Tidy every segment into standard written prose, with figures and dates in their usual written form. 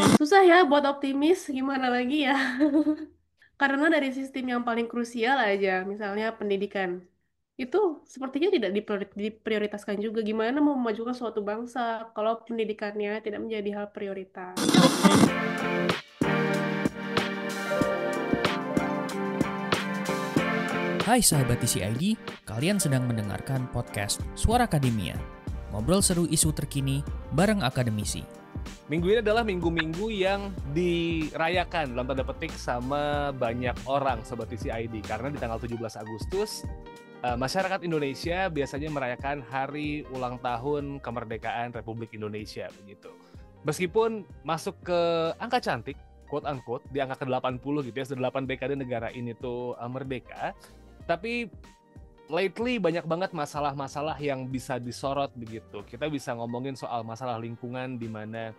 Susah ya buat optimis, gimana lagi ya? Karena dari sistem yang paling krusial aja, misalnya pendidikan, itu sepertinya tidak diprioritaskan juga. Gimana mau memajukan suatu bangsa kalau pendidikannya tidak menjadi hal prioritas? Hai sahabat TCID, kalian sedang mendengarkan podcast Suara Akademia. Ngobrol seru isu terkini bareng akademisi. Minggu ini adalah minggu-minggu yang dirayakan dalam tanda petik sama banyak orang Sobat TCID. Karena di tanggal 17 Agustus, masyarakat Indonesia biasanya merayakan hari ulang tahun kemerdekaan Republik Indonesia. Begitu. Meskipun masuk ke angka cantik, quote-unquote, di angka ke-80 gitu ya, sudah 8 dekade negara ini tuh merdeka. Tapi lately banyak banget masalah-masalah yang bisa disorot begitu. Kita bisa ngomongin soal masalah lingkungan di mana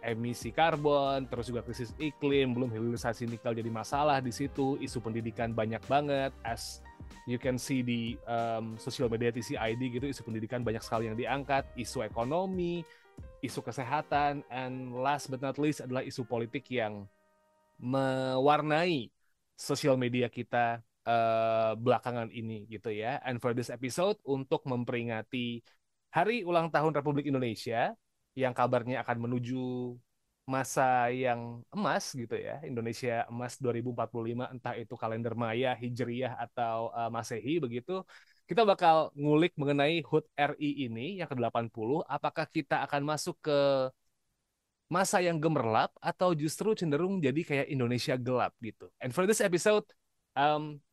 emisi karbon, terus juga krisis iklim, belum hilirisasi nikel jadi masalah di situ. Isu pendidikan banyak banget, as you can see di sosial media TCID gitu, isu pendidikan banyak sekali yang diangkat, isu ekonomi, isu kesehatan, and last but not least adalah isu politik yang mewarnai sosial media kita belakangan ini gitu ya. And for this episode untuk memperingati Hari Ulang Tahun Republik Indonesia yang kabarnya akan menuju masa yang emas gitu ya. Indonesia emas 2045, entah itu kalender Maya, Hijriyah atau Masehi begitu. Kita bakal ngulik mengenai HUT RI ini yang ke-80, apakah kita akan masuk ke masa yang gemerlap atau justru cenderung jadi kayak Indonesia gelap gitu. And for this episode,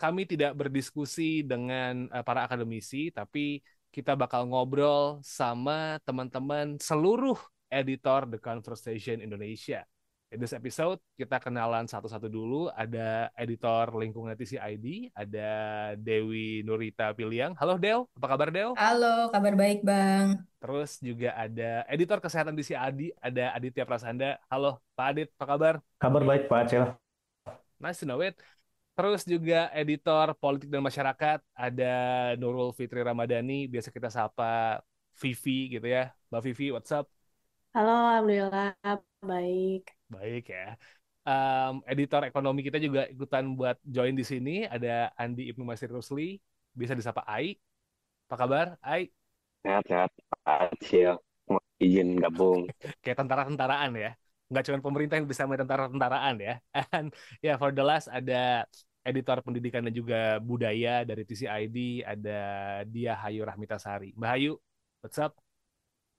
kami tidak berdiskusi dengan para akademisi, tapi kita bakal ngobrol sama teman-teman seluruh editor The Conversation Indonesia. In this episode, kita kenalan satu-satu dulu. Ada editor lingkungan TCID, ada Dewi Nurita Piliang. Halo Dew, apa kabar Dew? Halo, kabar baik Bang. Terus juga ada editor kesehatan di CAD, ada Aditya Prasanda. Halo Pak Adit, apa kabar? Kabar baik Pak Acel. Nice to know it. Terus juga editor politik dan masyarakat, ada Nurul Fitri Ramadhani, biasa kita sapa Vivi gitu ya. Mbak Vivi, what's up? Halo, Alhamdulillah, baik. Baik ya. Editor ekonomi kita juga ikutan buat join di sini. Ada Andi Ibnu Masir Rusli, bisa disapa Ai. Apa kabar, Ai? Sehat-sehat Pak Acil, mau izin gabung. Kayak tentara-tentaraan ya. Nggak cuma pemerintah yang bisa main tentara-tentaraan ya. And ya, for the last ada editor pendidikan dan juga budaya dari TCID, ada Dia Hayu Rahmitasari. Mbak Hayu, what's up?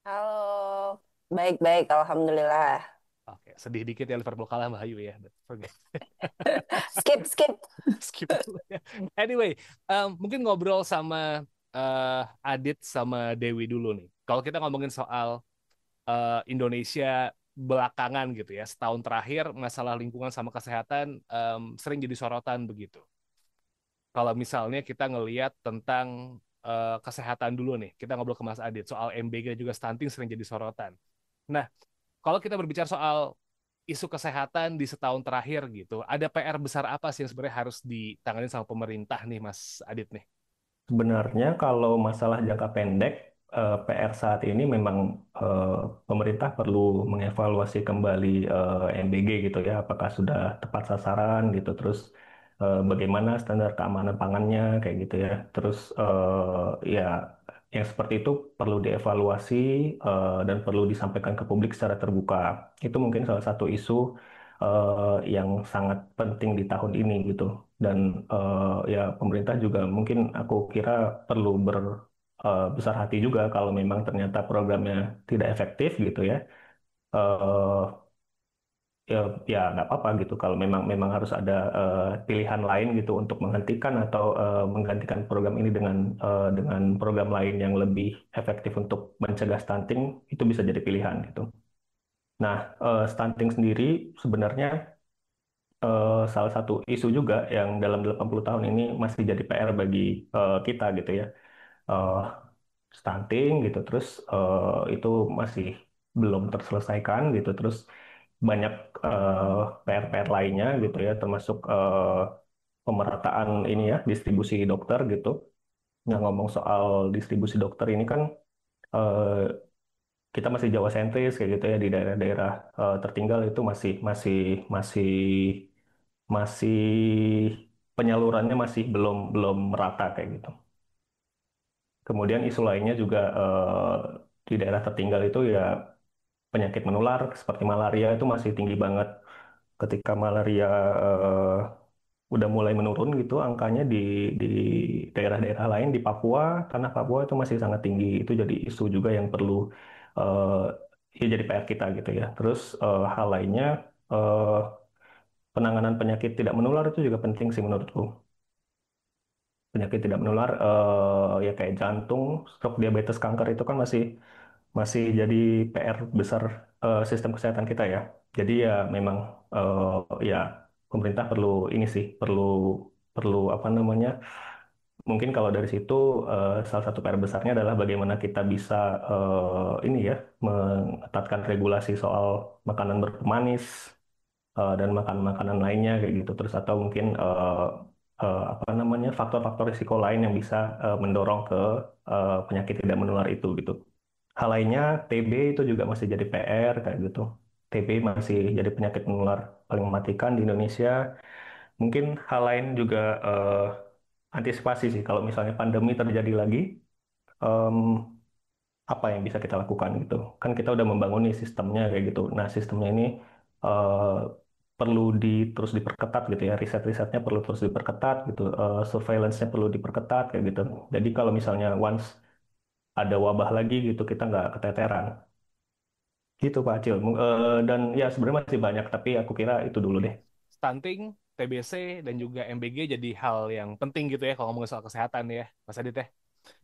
Halo, baik-baik, Alhamdulillah. Oke, sedih dikit ya Liverpool kalah Mbak Hayu ya. Forget. Skip. Skip dulu ya. Anyway, mungkin ngobrol sama Adit sama Dewi dulu nih. Kalau kita ngomongin soal Indonesia belakangan gitu ya, setahun terakhir masalah lingkungan sama kesehatan sering jadi sorotan begitu. Kalau misalnya kita ngelihat tentang kesehatan dulu nih, kita ngobrol ke Mas Adit soal MBG dan juga stunting sering jadi sorotan. Nah, kalau kita berbicara soal isu kesehatan di setahun terakhir gitu, ada PR besar apa sih yang sebenarnya harus ditangani sama pemerintah nih, Mas Adit nih? Sebenarnya kalau masalah jangka pendek, PR saat ini memang eh, pemerintah perlu mengevaluasi kembali MBG gitu ya, apakah sudah tepat sasaran gitu, terus bagaimana standar keamanan pangannya kayak gitu ya. Terus ya yang seperti itu perlu dievaluasi dan perlu disampaikan ke publik secara terbuka. Itu mungkin salah satu isu yang sangat penting di tahun ini gitu. Dan ya pemerintah juga mungkin aku kira perlu besar hati juga kalau memang ternyata programnya tidak efektif gitu ya. Eh, ya ya nggak apa-apa gitu kalau memang memang harus ada pilihan lain gitu untuk menghentikan atau menggantikan program ini dengan program lain yang lebih efektif untuk mencegah stunting, itu bisa jadi pilihan gitu. Nah, stunting sendiri sebenarnya salah satu isu juga yang dalam 80 tahun ini masih jadi PR bagi kita gitu ya. Eh, Stunting gitu, terus itu masih belum terselesaikan gitu, terus banyak PR-PR lainnya gitu ya, termasuk pemerataan ini ya, distribusi dokter gitu. Nah, ngomong soal distribusi dokter ini kan, eh, kita masih Jawa sentris kayak gitu ya, di daerah-daerah tertinggal itu masih masih masih masih penyalurannya masih belum belum merata kayak gitu. Kemudian isu lainnya juga di daerah tertinggal itu ya penyakit menular seperti malaria itu masih tinggi banget. Ketika malaria eh, udah mulai menurun gitu angkanya di daerah-daerah lain di Papua, tanah Papua itu masih sangat tinggi. Itu jadi isu juga yang perlu eh, ya jadi PR kita gitu ya. Terus hal lainnya eh, penanganan penyakit tidak menular itu juga penting sih menurutku. Penyakit tidak menular ya kayak jantung, stroke, diabetes, kanker itu kan masih masih jadi PR besar sistem kesehatan kita ya. Jadi ya memang ya pemerintah perlu ini sih, perlu perlu apa namanya? Mungkin kalau dari situ salah satu PR besarnya adalah bagaimana kita bisa ini ya mengetatkan regulasi soal makanan berpemanis dan makanan-makanan lainnya kayak gitu. Terus atau mungkin apa namanya faktor-faktor risiko lain yang bisa mendorong ke penyakit tidak menular itu gitu. Hal lainnya, TB itu juga masih jadi PR kayak gitu. TB masih jadi penyakit menular paling mematikan di Indonesia. Mungkin hal lain juga antisipasi sih kalau misalnya pandemi terjadi lagi, em, apa yang bisa kita lakukan gitu. Kan kita udah membangun nih sistemnya kayak gitu. Nah, sistemnya ini eh, perlu terus diperketat gitu ya. Riset-risetnya perlu terus diperketat gitu. Surveillance-nya perlu diperketat kayak gitu. Jadi kalau misalnya once ada wabah lagi gitu, kita nggak keteteran. Gitu Pak Acil. Dan ya sebenarnya masih banyak, tapi aku kira itu dulu deh. Stunting, TBC, dan juga MBG jadi hal yang penting gitu ya kalau ngomongin soal kesehatan ya, Mas Adit ya.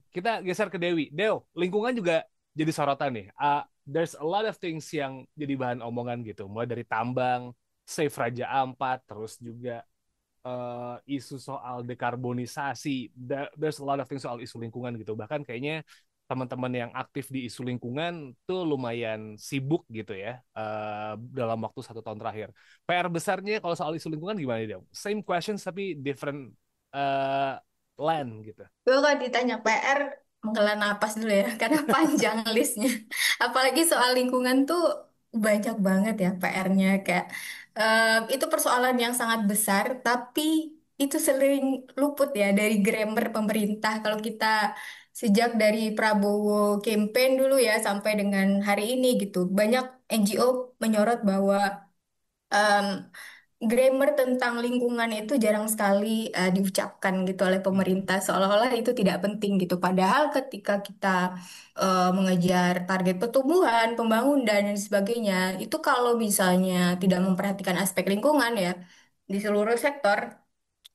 Kita geser ke Dewi. Dew, lingkungan juga jadi sorotan nih. There's a lot of things yang jadi bahan omongan gitu. Mulai dari tambang, Save Raja Ampat, terus juga isu soal dekarbonisasi. There's a lot of things soal isu lingkungan gitu. Bahkan kayaknya teman-teman yang aktif di isu lingkungan tuh lumayan sibuk gitu ya dalam waktu 1 tahun terakhir. PR besarnya kalau soal isu lingkungan gimana dia? Same questions tapi different uh, land gitu. Gue kalau ditanya PR, menghela napas dulu ya, karena panjang listnya. Apalagi soal lingkungan tuh banyak banget ya PR-nya. Kayak itu persoalan yang sangat besar, tapi itu sering luput ya dari grammar pemerintah. Kalau kita sejak dari Prabowo campaign dulu ya sampai dengan hari ini gitu, banyak NGO menyorot bahwa em, grammar tentang lingkungan itu jarang sekali diucapkan gitu oleh pemerintah seolah-olah itu tidak penting gitu. Padahal ketika kita mengejar target pertumbuhan, pembangunan dan sebagainya, itu kalau misalnya tidak memperhatikan aspek lingkungan ya di seluruh sektor,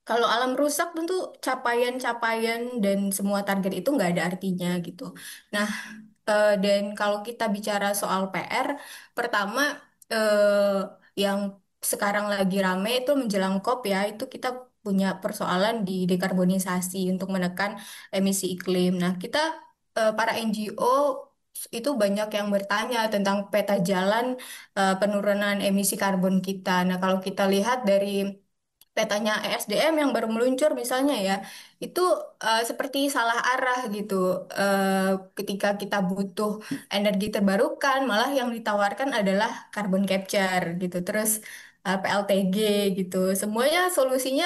kalau alam rusak tentu capaian-capaian dan semua target itu nggak ada artinya gitu. Nah, dan kalau kita bicara soal PR, pertama yang sekarang lagi rame itu menjelang COP ya, itu kita punya persoalan di dekarbonisasi untuk menekan emisi iklim. Nah, kita para NGO itu banyak yang bertanya tentang peta jalan penurunan emisi karbon kita. Nah, kalau kita lihat dari petanya ESDM yang baru meluncur misalnya ya, itu seperti salah arah gitu. Ketika kita butuh energi terbarukan, malah yang ditawarkan adalah carbon capture gitu. Terus PLTG gitu. Semuanya solusinya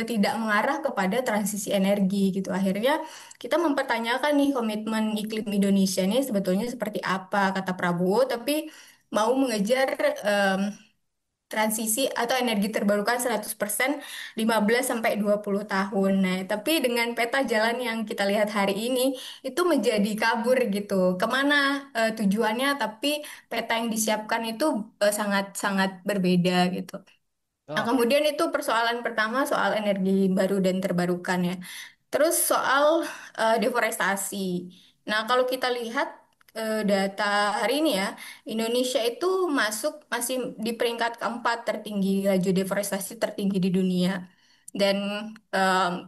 tidak mengarah kepada transisi energi gitu. Akhirnya kita mempertanyakan nih komitmen iklim Indonesia ini sebetulnya seperti apa kata Prabowo, tapi mau mengejar transisi atau energi terbarukan 100% 15 sampai 20 tahun. Nah, tapi dengan peta jalan yang kita lihat hari ini itu menjadi kabur gitu. Kemana tujuannya? Tapi peta yang disiapkan itu sangat-sangat berbeda gitu. Nah, Oke. kemudian itu persoalan pertama soal energi baru dan terbarukan ya. Terus soal deforestasi. Nah, kalau kita lihat data hari ini ya, Indonesia itu masih di peringkat keempat tertinggi laju deforestasi tertinggi di dunia. Dan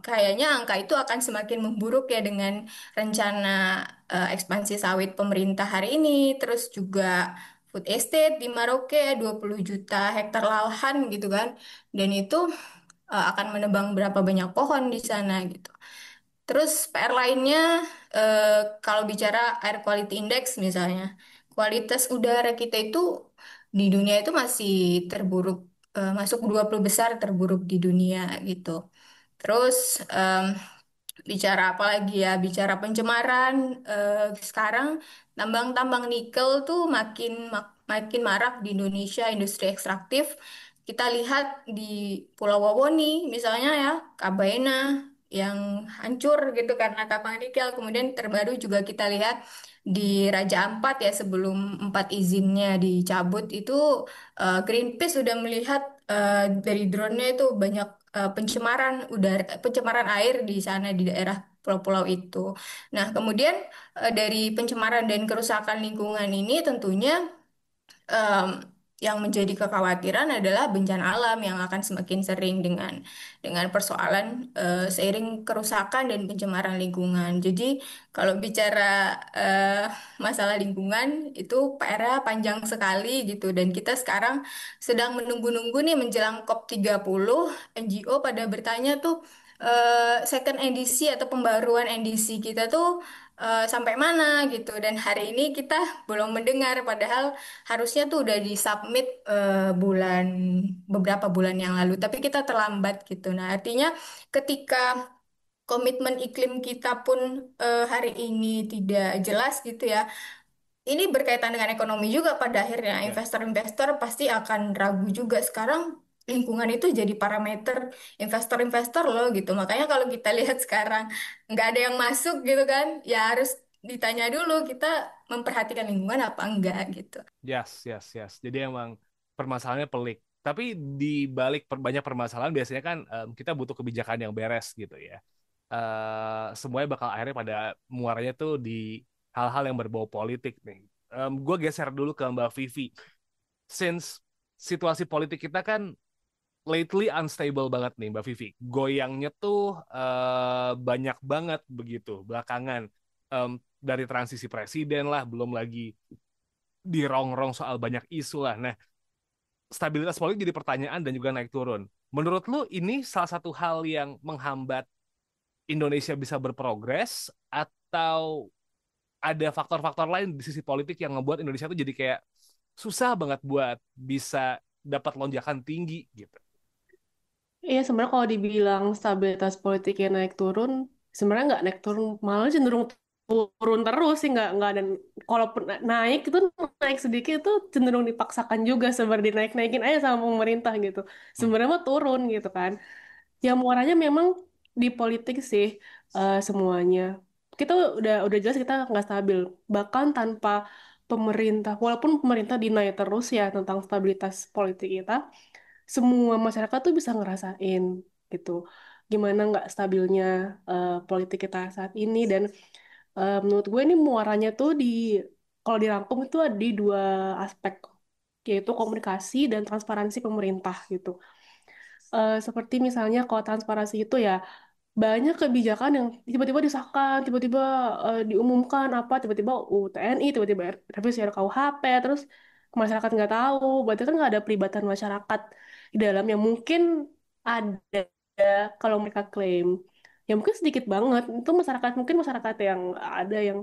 kayaknya angka itu akan semakin memburuk ya dengan rencana ekspansi sawit pemerintah hari ini, terus juga food estate di Maroke 20 juta hektar lahan gitu kan. Dan itu akan menebang berapa banyak pohon di sana gitu. Terus PR lainnya, kalau bicara air quality index misalnya, kualitas udara kita itu di dunia itu masih terburuk, masuk 20 besar terburuk di dunia gitu. Terus bicara apa lagi ya? Bicara pencemaran, sekarang tambang-tambang nikel tuh makin marak di Indonesia, industri ekstraktif. Kita lihat di Pulau Wawoni, misalnya ya, Kabaena yang hancur gitu karena tambang nikel. Kemudian terbaru juga kita lihat di Raja Ampat ya, sebelum empat izinnya dicabut itu, Greenpeace sudah melihat dari drone-nya itu banyak pencemaran udara, pencemaran air di sana di daerah pulau-pulau itu. Nah, kemudian dari pencemaran dan kerusakan lingkungan ini tentunya em, yang menjadi kekhawatiran adalah bencana alam yang akan semakin sering dengan persoalan seiring kerusakan dan pencemaran lingkungan. Jadi kalau bicara masalah lingkungan itu PR-nya panjang sekali gitu, dan kita sekarang sedang menunggu-nunggu nih menjelang COP30. NGO pada bertanya tuh second edisi atau pembaruan edisi kita tuh sampai mana gitu, dan hari ini kita belum mendengar, padahal harusnya tuh udah disubmit beberapa bulan yang lalu, tapi kita terlambat gitu. Nah, artinya ketika komitmen iklim kita pun hari ini tidak jelas gitu ya, ini berkaitan dengan ekonomi juga pada akhirnya. Ya. Investor-investor pasti akan ragu juga. Sekarang lingkungan itu jadi parameter investor-investor loh gitu. Makanya kalau kita lihat sekarang nggak ada yang masuk gitu kan, ya harus ditanya dulu kita memperhatikan lingkungan apa enggak gitu. Yes, yes, yes. Jadi emang permasalahannya pelik. Tapi di balik banyak permasalahan biasanya kan kita butuh kebijakan yang beres gitu ya. Semuanya bakal akhirnya pada muaranya tuh di hal-hal yang berbau politik nih. Gue geser dulu ke Mbak Vivi. Since situasi politik kita kan lately unstable banget nih Mbak Vivi. Goyangnya tuh banyak banget begitu belakangan. Em, dari transisi presiden lah, belum lagi dirongrong soal banyak isu lah. Nah, stabilitas politik jadi pertanyaan dan juga naik turun. Menurut lu ini salah satu hal yang menghambat Indonesia bisa berprogres atau ada faktor-faktor lain di sisi politik yang ngebuat Indonesia tuh jadi kayak susah banget buat bisa dapat lonjakan tinggi gitu. Iya, sebenarnya kalau dibilang stabilitas politiknya naik turun, sebenarnya nggak naik turun, malah cenderung turun terus sih, nggak ada. Kalaupun naik itu naik sedikit itu cenderung dipaksakan juga seperti dinaik-naikin aja sama pemerintah gitu. Hmm. Sebenarnya mah turun gitu kan. Ya muaranya memang di politik sih, semuanya. Kita udah jelas kita nggak stabil. Bahkan tanpa pemerintah, walaupun pemerintah deny terus ya tentang stabilitas politik kita, semua masyarakat tuh bisa ngerasain gitu gimana nggak stabilnya politik kita saat ini. Dan menurut gue ini muaranya tuh kalau dirangkum itu ada di dua aspek, yaitu komunikasi dan transparansi pemerintah gitu. Seperti misalnya kalau transparansi itu ya banyak kebijakan yang tiba-tiba disahkan, tiba-tiba diumumkan apa, tiba-tiba TNI, tiba-tiba revisi RKUHP, terus masyarakat nggak tahu, berarti kan nggak ada pelibatan masyarakat di dalam yang mungkin ada kalau mereka klaim. Ya mungkin sedikit banget, itu masyarakat mungkin masyarakat yang ada yang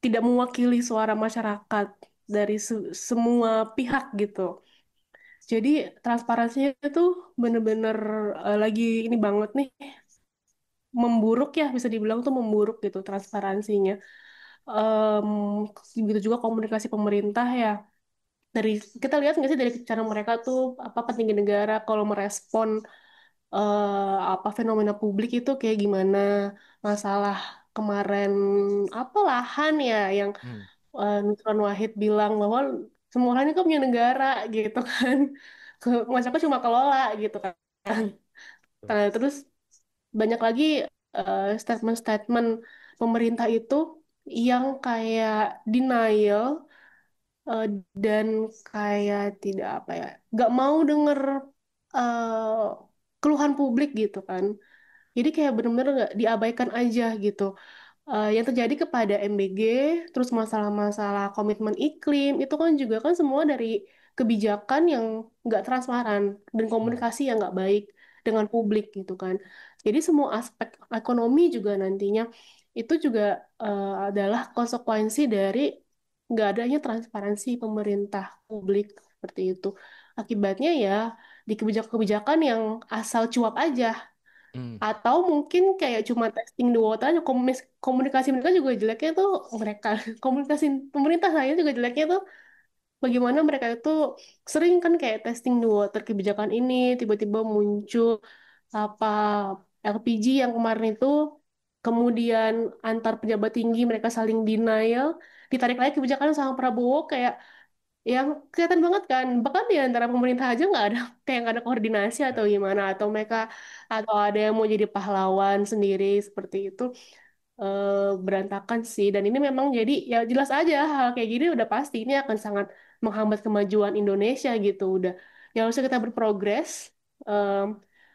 tidak mewakili suara masyarakat dari semua pihak gitu. Jadi transparansinya itu bener-bener lagi ini banget nih, memburuk ya, bisa dibilang tuh memburuk gitu transparansinya. Em, Begitu juga komunikasi pemerintah ya. Dari kita lihat nggak sih dari cara mereka tuh apa petinggi negara kalau merespon apa fenomena publik itu kayak gimana, masalah kemarin apa lahan ya yang Hmm. Nusron Wahid bilang bahwa semua lahan itu punya negara gitu kan. Masyarakat cuma kelola gitu kan. Tuh. Nah, terus banyak lagi statement-statement pemerintah itu yang kayak denial, eh, dan kayak tidak apa ya, nggak mau denger eh, keluhan publik gitu kan. Jadi kayak bener-bener nggak diabaikan aja gitu. Yang terjadi kepada MBG, terus masalah-masalah komitmen iklim, itu kan juga kan semua dari kebijakan yang nggak transparan dan Hmm. komunikasi yang nggak baik dengan publik gitu kan. Jadi semua aspek ekonomi juga nantinya itu juga adalah konsekuensi dari nggak adanya transparansi pemerintah publik seperti itu. Akibatnya ya di kebijakan-kebijakan yang asal cuap aja. Hmm. Atau mungkin kayak cuma testing the water aja, komunikasi mereka juga jeleknya tuh mereka komunikasi pemerintah saya juga jeleknya tuh bagaimana mereka itu sering kan kayak testing the water kebijakan ini tiba-tiba muncul apa LPG yang kemarin itu kemudian antar pejabat tinggi mereka saling denial ditarik lagi kebijakan sama Prabowo kayak yang kelihatan banget kan bahkan di antara pemerintah aja nggak ada kayak nggak ada koordinasi atau Ya. gimana atau mereka atau ada yang mau jadi pahlawan sendiri seperti itu berantakan sih dan ini memang jadi ya jelas aja hal kayak gini udah pasti ini akan sangat menghambat kemajuan Indonesia gitu udah ya harusnya kita berprogres em,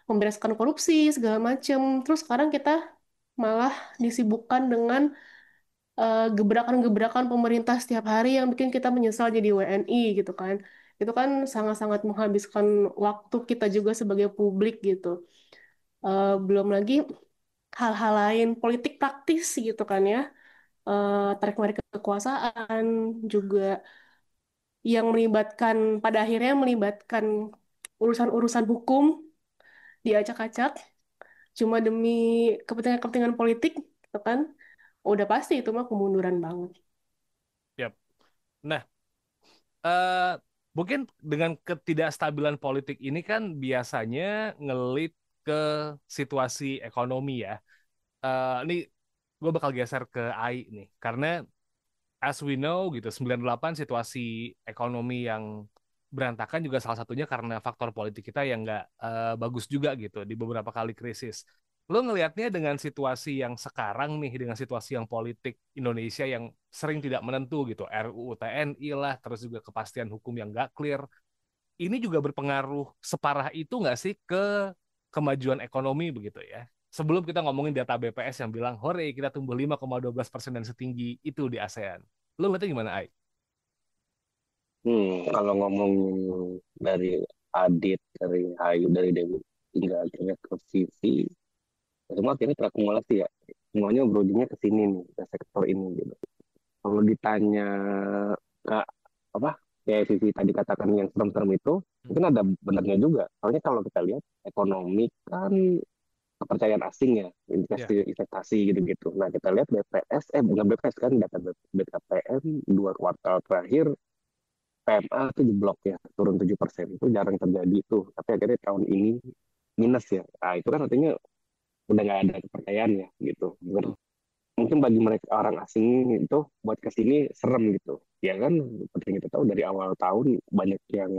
membereskan korupsi segala macem terus sekarang kita malah disibukkan dengan gebrakan-gebrakan pemerintah setiap hari yang bikin kita menyesal jadi WNI gitu kan. Itu kan sangat-sangat menghabiskan waktu kita juga sebagai publik gitu. Belum lagi hal-hal lain politik praktis gitu kan ya. Tarik-menarik kekuasaan juga yang melibatkan pada akhirnya melibatkan urusan-urusan hukum diacak-acak cuma demi kepentingan-kepentingan politik gitu kan. Udah pasti itu mah kemunduran banget. Yap. Nah, eh, mungkin dengan ketidakstabilan politik ini kan biasanya ngelit ke situasi ekonomi ya. Ini gue bakal geser ke AI nih, karena as we know gitu, 98 situasi ekonomi yang berantakan juga salah satunya karena faktor politik kita yang nggak bagus juga gitu di beberapa kali krisis. Lo ngelihatnya dengan situasi yang sekarang nih, dengan situasi yang politik Indonesia yang sering tidak menentu gitu, RUU TNI lah, terus juga kepastian hukum yang nggak clear, ini juga berpengaruh separah itu nggak sih ke kemajuan ekonomi begitu ya? Sebelum kita ngomongin data BPS yang bilang, hore kita tumbuh 5,12% dan setinggi itu di ASEAN. Lo ngeliatnya gimana, Ai? Kalau ngomong dari Adit, dari Ayu, dari Dewi hingga akhirnya ke Vivi, semua akhirnya terakumulasi ya. Semuanya berujungnya ke sini nih, ke sektor ini gitu. Kalau ditanya Kak, apa kayak Vivi tadi katakan yang term-term itu, mungkin ada benarnya juga. Soalnya kalau kita lihat ekonomi kan kepercayaan asing ya, Ya, investasi gitu-gitu. Nah, kita lihat BPS, bukan BPS kan, data BKPM 2 kuartal terakhir, PMA itu jeblok ya, turun 7%. Itu jarang terjadi tuh. Tapi akhirnya tahun ini minus ya. Nah, itu kan artinya udah nggak ada kepercayaan ya gitu. betul. Mungkin bagi mereka orang asing itu buat ke sini serem gitu. Ya kan, seperti yang kita tahu dari awal tahun banyak yang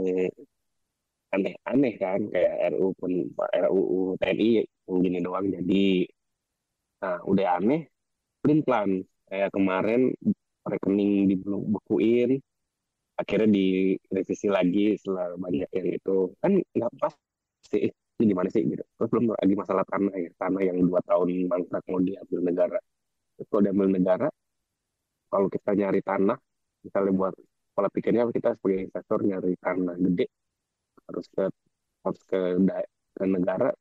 aneh-aneh kan, kayak RUU TNI yang gini doang jadi. Nah, udah aneh, pelin-pelan. Kayak kemarin rekening dibekuin, akhirnya direvisi lagi setelah banyak yang itu. Kan nggak pas sih, ini gimana sih gitu. Terus belum lagi masalah tanah ya, tanah yang 2 tahun mangkrak mau diambil negara. Terus kalau diambil negara, kalau kita nyari tanah, misalnya buat pola pikirnya kita sebagai investor nyari tanah gede, harus ke harus ke negara,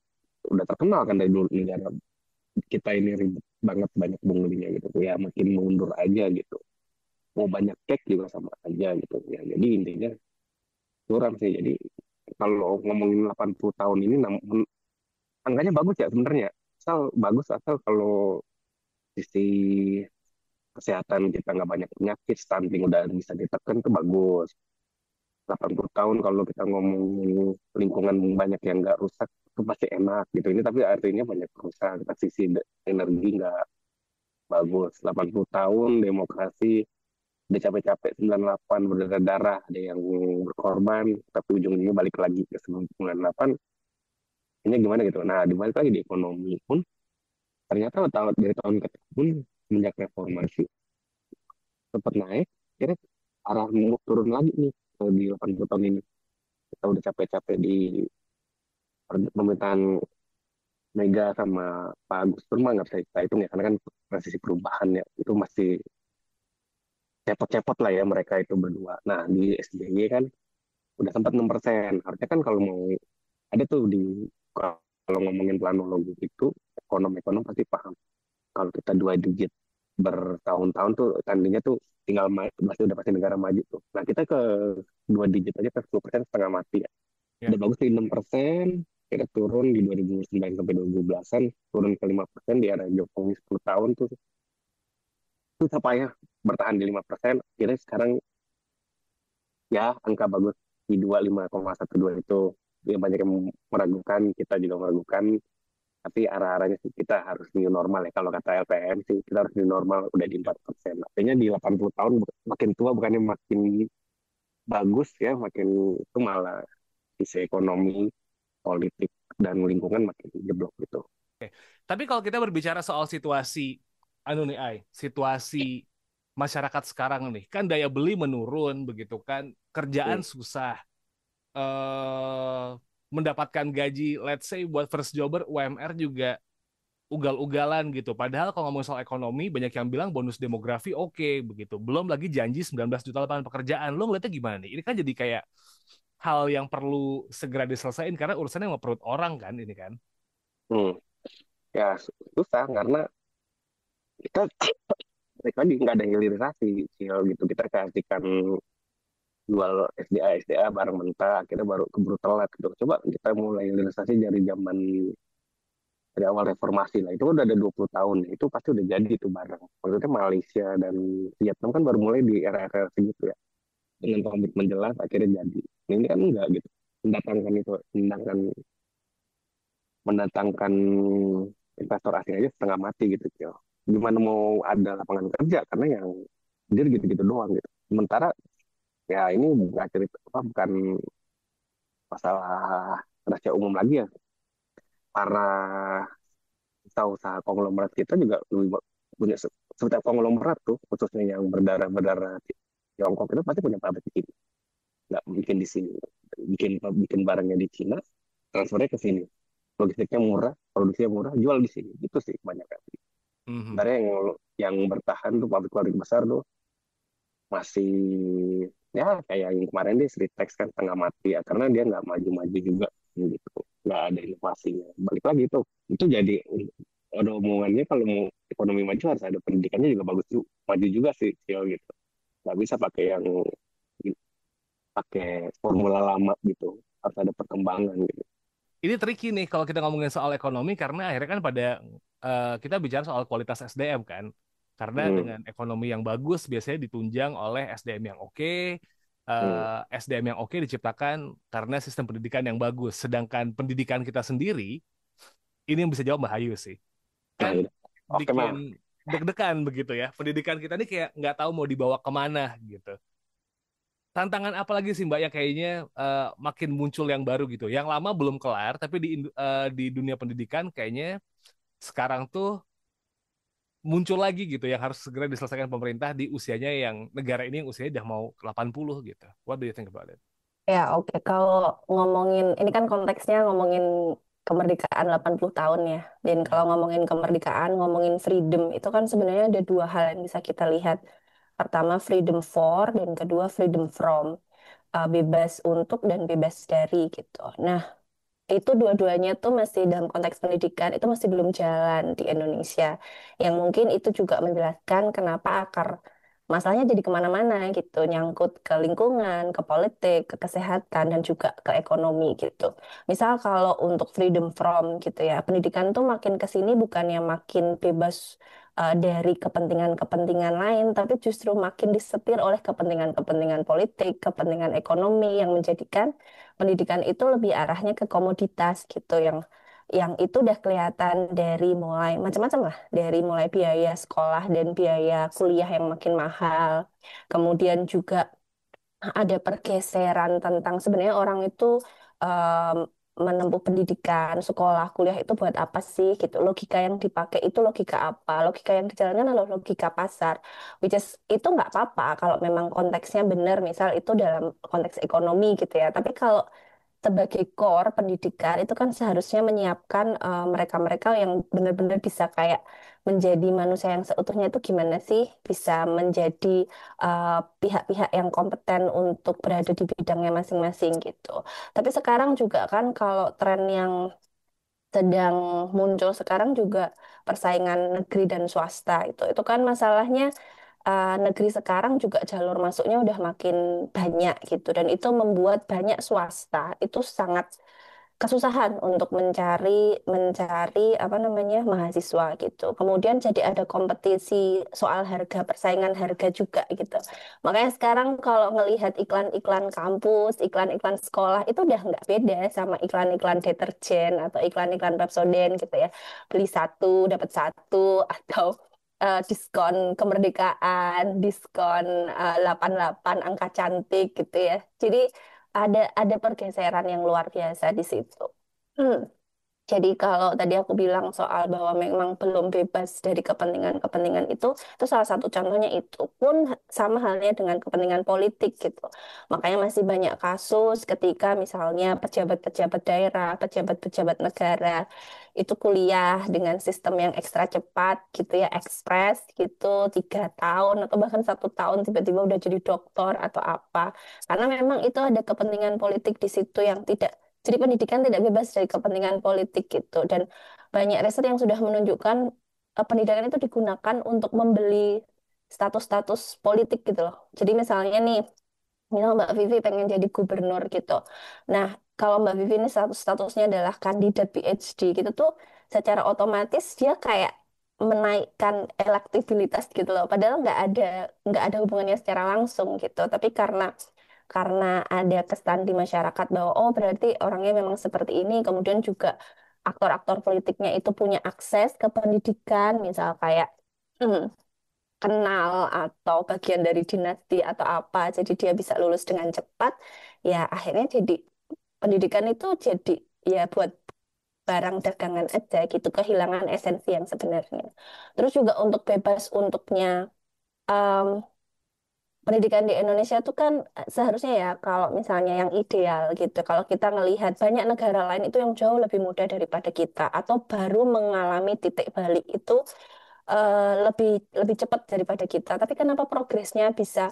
udah terkenal kan dari dulu negara kita ini ribet banget banyak bunglinya gitu ya, makin mundur aja gitu, mau banyak cek juga sama aja gitu ya, jadi intinya kurang sih. Jadi kalau ngomongin 80 tahun ini angkanya bagus ya sebenarnya, asal bagus, asal kalau sisi kesehatan kita nggak banyak penyakit, stunting udah bisa ditekan tuh bagus. 80 tahun kalau kita ngomongin lingkungan banyak yang nggak rusak itu pasti enak gitu. Ini tapi artinya banyak rusak, sisi energi nggak bagus. 80 tahun demokrasi udah capek-capek, 98 berdarah-darah, ada yang berkorban, tapi ujung-ujungnya balik lagi ke 98. Ini gimana gitu. Nah, dibalik lagi di ekonomi pun ternyata dari tahun ke tahun semenjak reformasi sempat naik, kira arah turun lagi nih di 80 tahun ini. Kita udah capek-capek di pemerintahan Mega sama Pak Agus Purma, nggak bisa kita hitung ya, karena kan transisi perubahan ya, itu masih cepot-cepot lah ya mereka itu berdua. Nah, di SBY kan udah sempat 6%. Harusnya kan kalau mau ada tuh kalau ngomongin planologi itu, ekonom-ekonom pasti paham. Kalau kita 2 digit bertahun-tahun tuh tandanya tuh tinggal udah pasti negara maju tuh. Nah kita ke 2 digit aja ke 10% setengah mati ya. Ya. Udah bagus di 6%, kita turun di 2009 sampai 2012-an, turun ke 5% di era Jokowi 10 tahun tuh susah payah bertahan di 5%. Akhirnya sekarang ya angka bagus di 25,12 itu. Ya banyak yang meragukan, kita juga meragukan, tapi arah-arahnya sih kita harus new normal ya. Kalau kata LPM sih kita harus new normal udah di 4%. Artinya di 80 tahun makin tua bukannya makin bagus ya, makin itu malah sisi ekonomi, politik, dan lingkungan makin jeblok gitu. Tapi kalau kita berbicara soal situasi, anu nih, situasi masyarakat sekarang nih, kan daya beli menurun, begitu kan, kerjaan Hmm. susah, eh mendapatkan gaji, let's say buat first jobber, UMR juga ugal-ugalan gitu. Padahal kalau ngomong soal ekonomi, banyak yang bilang bonus demografi oke, begitu. Belum lagi janji 19 juta lapangan pekerjaan. Lo ngeliatnya gimana nih? Ini kan jadi kayak hal yang perlu segera diselesaikan karena urusannya sama perut orang kan ini kan. Hmm. Ya susah karena kita tadi nggak ada hilirisasi gitu, kita kasihkan jual SDA barang mentah akhirnya baru keburu telat gitu. Coba kita mulai hilirisasi dari zaman dari awal reformasi lah, itu udah ada 20 tahun, itu pasti udah jadi itu barang. Maksudnya Malaysia dan Vietnam kan baru mulai di era-era segitu ya, dengan komitmen jelas akhirnya jadi. Nah, ini kan enggak gitu, mendatangkan itu, mendatangkan investor asing aja setengah mati gitu Cil. Gimana mau ada lapangan kerja karena yang jadi gitu-gitu doang gitu. Sementara ya ini bukan cerita apa, bukan masalah rahasia umum lagi ya. Para usaha konglomerat kita juga lebih punya setiap konglomerat tuh khususnya yang berdarah-berdarah Tiongkok itu pasti punya pabrik di sini. Nggak bikin di sini. Bikin bikin barangnya di Cina, transfernya ke sini. Logistiknya murah, produksinya murah, jual di sini. Itu sih banyak kan. Mhm. Sebenarnya yang bertahan tuh pabrik-pabrik besar tuh masih ya kayak yang kemarin deh Sritex kan setengah mati ya karena dia nggak maju-maju juga gitu, nggak ada inovasinya. Balik lagi tuh itu jadi ada omongannya kalau mau ekonomi maju harus ada pendidikannya juga bagus juga, maju juga sih Cio, gitu. Nggak bisa pakai yang pakai formula lama gitu, harus ada perkembangan gitu. Ini tricky nih kalau kita ngomongin soal ekonomi karena akhirnya kan pada kita bicara soal kualitas SDM kan. Karena Hmm, dengan ekonomi yang bagus biasanya ditunjang oleh SDM yang oke. hmm. SDM yang oke diciptakan karena sistem pendidikan yang bagus. Sedangkan pendidikan kita sendiri ini yang bisa jawab Mbak Hayu sih. Nah Kan gitu. Oke bikin mah. deg-degan begitu ya. Pendidikan kita ini kayak nggak tahu mau dibawa kemana gitu. Tantangan apa lagi sih Mbak yang kayaknya makin muncul yang baru gitu. Yang lama belum kelar, tapi di dunia pendidikan kayaknya sekarang tuh muncul lagi gitu yang harus segera diselesaikan pemerintah di usianya yang negara ini yang usianya udah mau 80 gitu. What do you think about it? Ya, oke. Kalau ngomongin, ini kan konteksnya ngomongin kemerdekaan 80 tahun ya. Dan kalau Hmm. ngomongin kemerdekaan, ngomongin freedom, itu kan sebenarnya ada dua hal yang bisa kita lihat. Pertama, freedom for, dan kedua, freedom from. Bebas untuk dan bebas dari gitu. Nah, itu dua-duanya tuh masih dalam konteks pendidikan, itu masih belum jalan di Indonesia. Yang mungkin itu juga menjelaskan kenapa akar masalahnya jadi kemana-mana gitu, nyangkut ke lingkungan, ke politik, ke kesehatan, dan juga ke ekonomi gitu. Misal kalau untuk freedom from gitu ya, pendidikan tuh makin ke sini bukannya makin bebas dari kepentingan-kepentingan lain, tapi justru makin disetir oleh kepentingan-kepentingan politik, kepentingan ekonomi yang menjadikan pendidikan itu lebih arahnya ke komoditas gitu yang itu udah kelihatan dari mulai macam-macam lah, dari mulai biaya sekolah dan biaya kuliah yang makin mahal. Kemudian juga ada pergeseran tentang sebenarnya orang itu em, menempuh pendidikan, sekolah, kuliah itu buat apa sih gitu. Logika yang dipakai itu logika apa? Logika yang dijalankan adalah logika pasar. Which is itu nggak apa-apa kalau memang konteksnya benar, misal itu dalam konteks ekonomi gitu ya. Tapi kalau sebagai core pendidikan itu kan seharusnya menyiapkan mereka-mereka yang benar-benar bisa kayak menjadi manusia yang seutuhnya itu gimana sih bisa menjadi pihak-pihak yang kompeten untuk berada di bidangnya masing-masing gitu. Tapi sekarang juga kan kalau tren yang sedang muncul sekarang juga persaingan negeri dan swasta itu kan masalahnya negeri sekarang juga jalur masuknya udah makin banyak gitu dan itu membuat banyak swasta itu sangat kesusahan untuk mencari mencari apa namanya mahasiswa gitu. Kemudian jadi ada kompetisi soal harga, persaingan harga juga gitu. Makanya sekarang kalau ngelihat iklan-iklan kampus, iklan-iklan sekolah itu udah nggak beda sama iklan-iklan deterjen atau iklan-iklan Pepsodent gitu ya. Beli satu dapat satu atau diskon kemerdekaan, diskon 88 angka cantik gitu ya. Jadi ada pergeseran yang luar biasa di situ. Hmm. Jadi kalau tadi aku bilang soal bahwa memang belum bebas dari kepentingan-kepentingan itu salah satu contohnya itu pun sama halnya dengan kepentingan politik gitu. Makanya masih banyak kasus ketika misalnya pejabat-pejabat daerah, pejabat-pejabat negara itu kuliah dengan sistem yang ekstra cepat gitu ya, ekspres gitu, 3 tahun atau bahkan 1 tahun tiba-tiba udah jadi doktor atau apa. Karena memang itu ada kepentingan politik di situ yang tidak jadi pendidikan tidak bebas dari kepentingan politik gitu. Dan banyak riset yang sudah menunjukkan pendidikan itu digunakan untuk membeli status-status politik gitu loh. Jadi misalnya nih, misal Mbak Vivi pengen jadi gubernur gitu. Nah, kalau Mbak Vivi ini statusnya adalah kandidat PhD gitu tuh, secara otomatis dia kayak menaikkan elektabilitas gitu loh. Padahal nggak ada hubungannya secara langsung gitu. Tapi karena ada kesan di masyarakat bahwa oh berarti orangnya memang seperti ini, kemudian juga aktor-aktor politiknya itu punya akses ke pendidikan, misal kayak hmm, kenal atau bagian dari dinasti atau apa, jadi dia bisa lulus dengan cepat, ya akhirnya jadi pendidikan itu jadi ya buat barang dagangan aja gitu, kehilangan esensi yang sebenarnya. Terus juga untuk bebas untuknya pendidikan di Indonesia itu kan seharusnya ya kalau misalnya yang ideal gitu. Kalau kita ngelihat banyak negara lain itu yang jauh lebih mudah daripada kita atau baru mengalami titik balik itu lebih lebih cepat daripada kita. Tapi kenapa progresnya bisa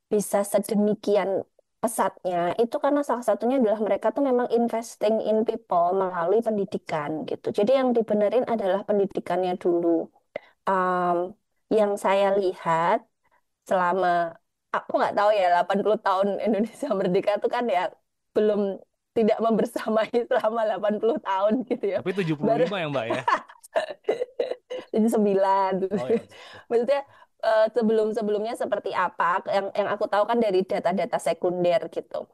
bisa sedemikian pesatnya? Itu karena salah satunya adalah mereka tuh memang investing in people melalui pendidikan gitu. Jadi yang dibenerin adalah pendidikannya dulu. Em, yang saya lihat selama aku nggak tahu ya 80 tahun Indonesia merdeka itu kan ya belum tidak membersamai selama 80 tahun gitu ya. Tapi 75 Baru ya Mbak ya. 79. Oh ya. Oke. Maksudnya sebelum-sebelumnya seperti apa yang aku tahu kan dari data-data sekunder gitu.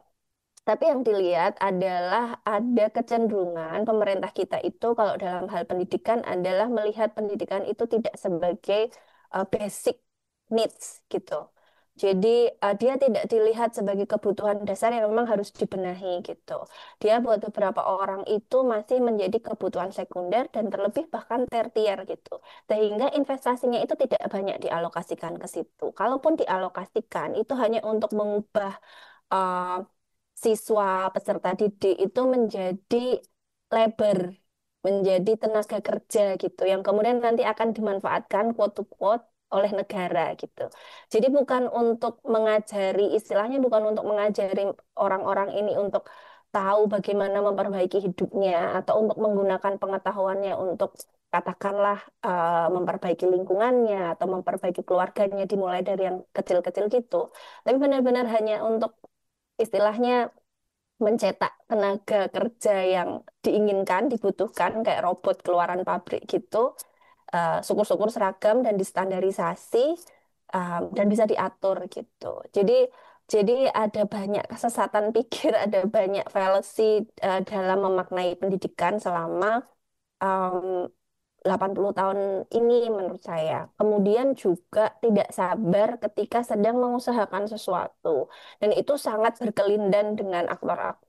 Tapi yang dilihat adalah ada kecenderungan pemerintah kita itu kalau dalam hal pendidikan adalah melihat pendidikan itu tidak sebagai basic needs gitu. Jadi dia tidak dilihat sebagai kebutuhan dasar yang memang harus dibenahi gitu. Dia buat beberapa orang itu masih menjadi kebutuhan sekunder dan terlebih bahkan tertier gitu. Sehingga investasinya itu tidak banyak dialokasikan ke situ. Kalaupun dialokasikan itu hanya untuk mengubah eh, siswa peserta didik itu menjadi labor, menjadi tenaga kerja gitu, yang kemudian nanti akan dimanfaatkan quote to quote oleh negara gitu. Jadi bukan untuk mengajari, istilahnya bukan untuk mengajari orang-orang ini untuk tahu bagaimana memperbaiki hidupnya atau untuk menggunakan pengetahuannya untuk katakanlah memperbaiki lingkungannya atau memperbaiki keluarganya dimulai dari yang kecil-kecil gitu. Tapi benar-benar hanya untuk istilahnya mencetak tenaga kerja yang diinginkan, dibutuhkan kayak robot keluaran pabrik gitu, syukur-syukur seragam dan distandarisasi dan bisa diatur gitu. Jadi ada banyak kesesatan pikir, ada banyak fallacy dalam memaknai pendidikan selama um, 80 tahun ini menurut saya. Kemudian juga tidak sabar ketika sedang mengusahakan sesuatu. Dan itu sangat berkelindan dengan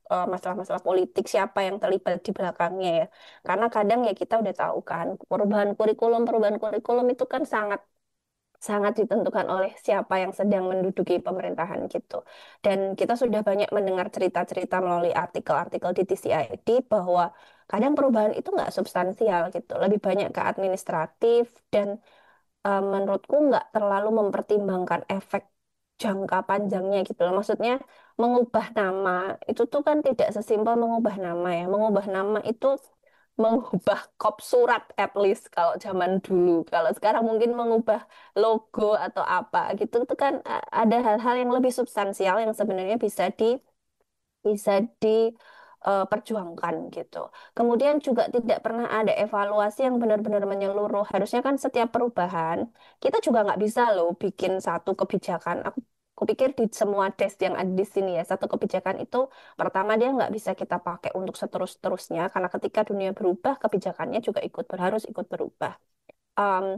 masalah-masalah politik, siapa yang terlibat di belakangnya ya. Karena kadang ya kita udah tahu kan, perubahan kurikulum itu kan sangat sangat ditentukan oleh siapa yang sedang menduduki pemerintahan gitu. Dan kita sudah banyak mendengar cerita-cerita melalui artikel-artikel di TCID bahwa kadang perubahan itu nggak substansial gitu, lebih banyak ke administratif dan menurutku nggak terlalu mempertimbangkan efek jangka panjangnya gitu loh. Maksudnya mengubah nama itu tuh kan tidak sesimpel mengubah nama ya. Mengubah nama itu mengubah kop surat at least kalau zaman dulu. Kalau sekarang mungkin mengubah logo atau apa gitu itu kan ada hal-hal yang lebih substansial yang sebenarnya bisa perjuangkan gitu. Kemudian juga tidak pernah ada evaluasi yang benar-benar menyeluruh. Harusnya kan setiap perubahan kita juga nggak bisa loh bikin satu kebijakan. Aku pikir di semua desk yang ada di sini ya, satu kebijakan itu pertama dia nggak bisa kita pakai untuk seterus-terusnya karena ketika dunia berubah, kebijakannya juga harus ikut berubah. Um,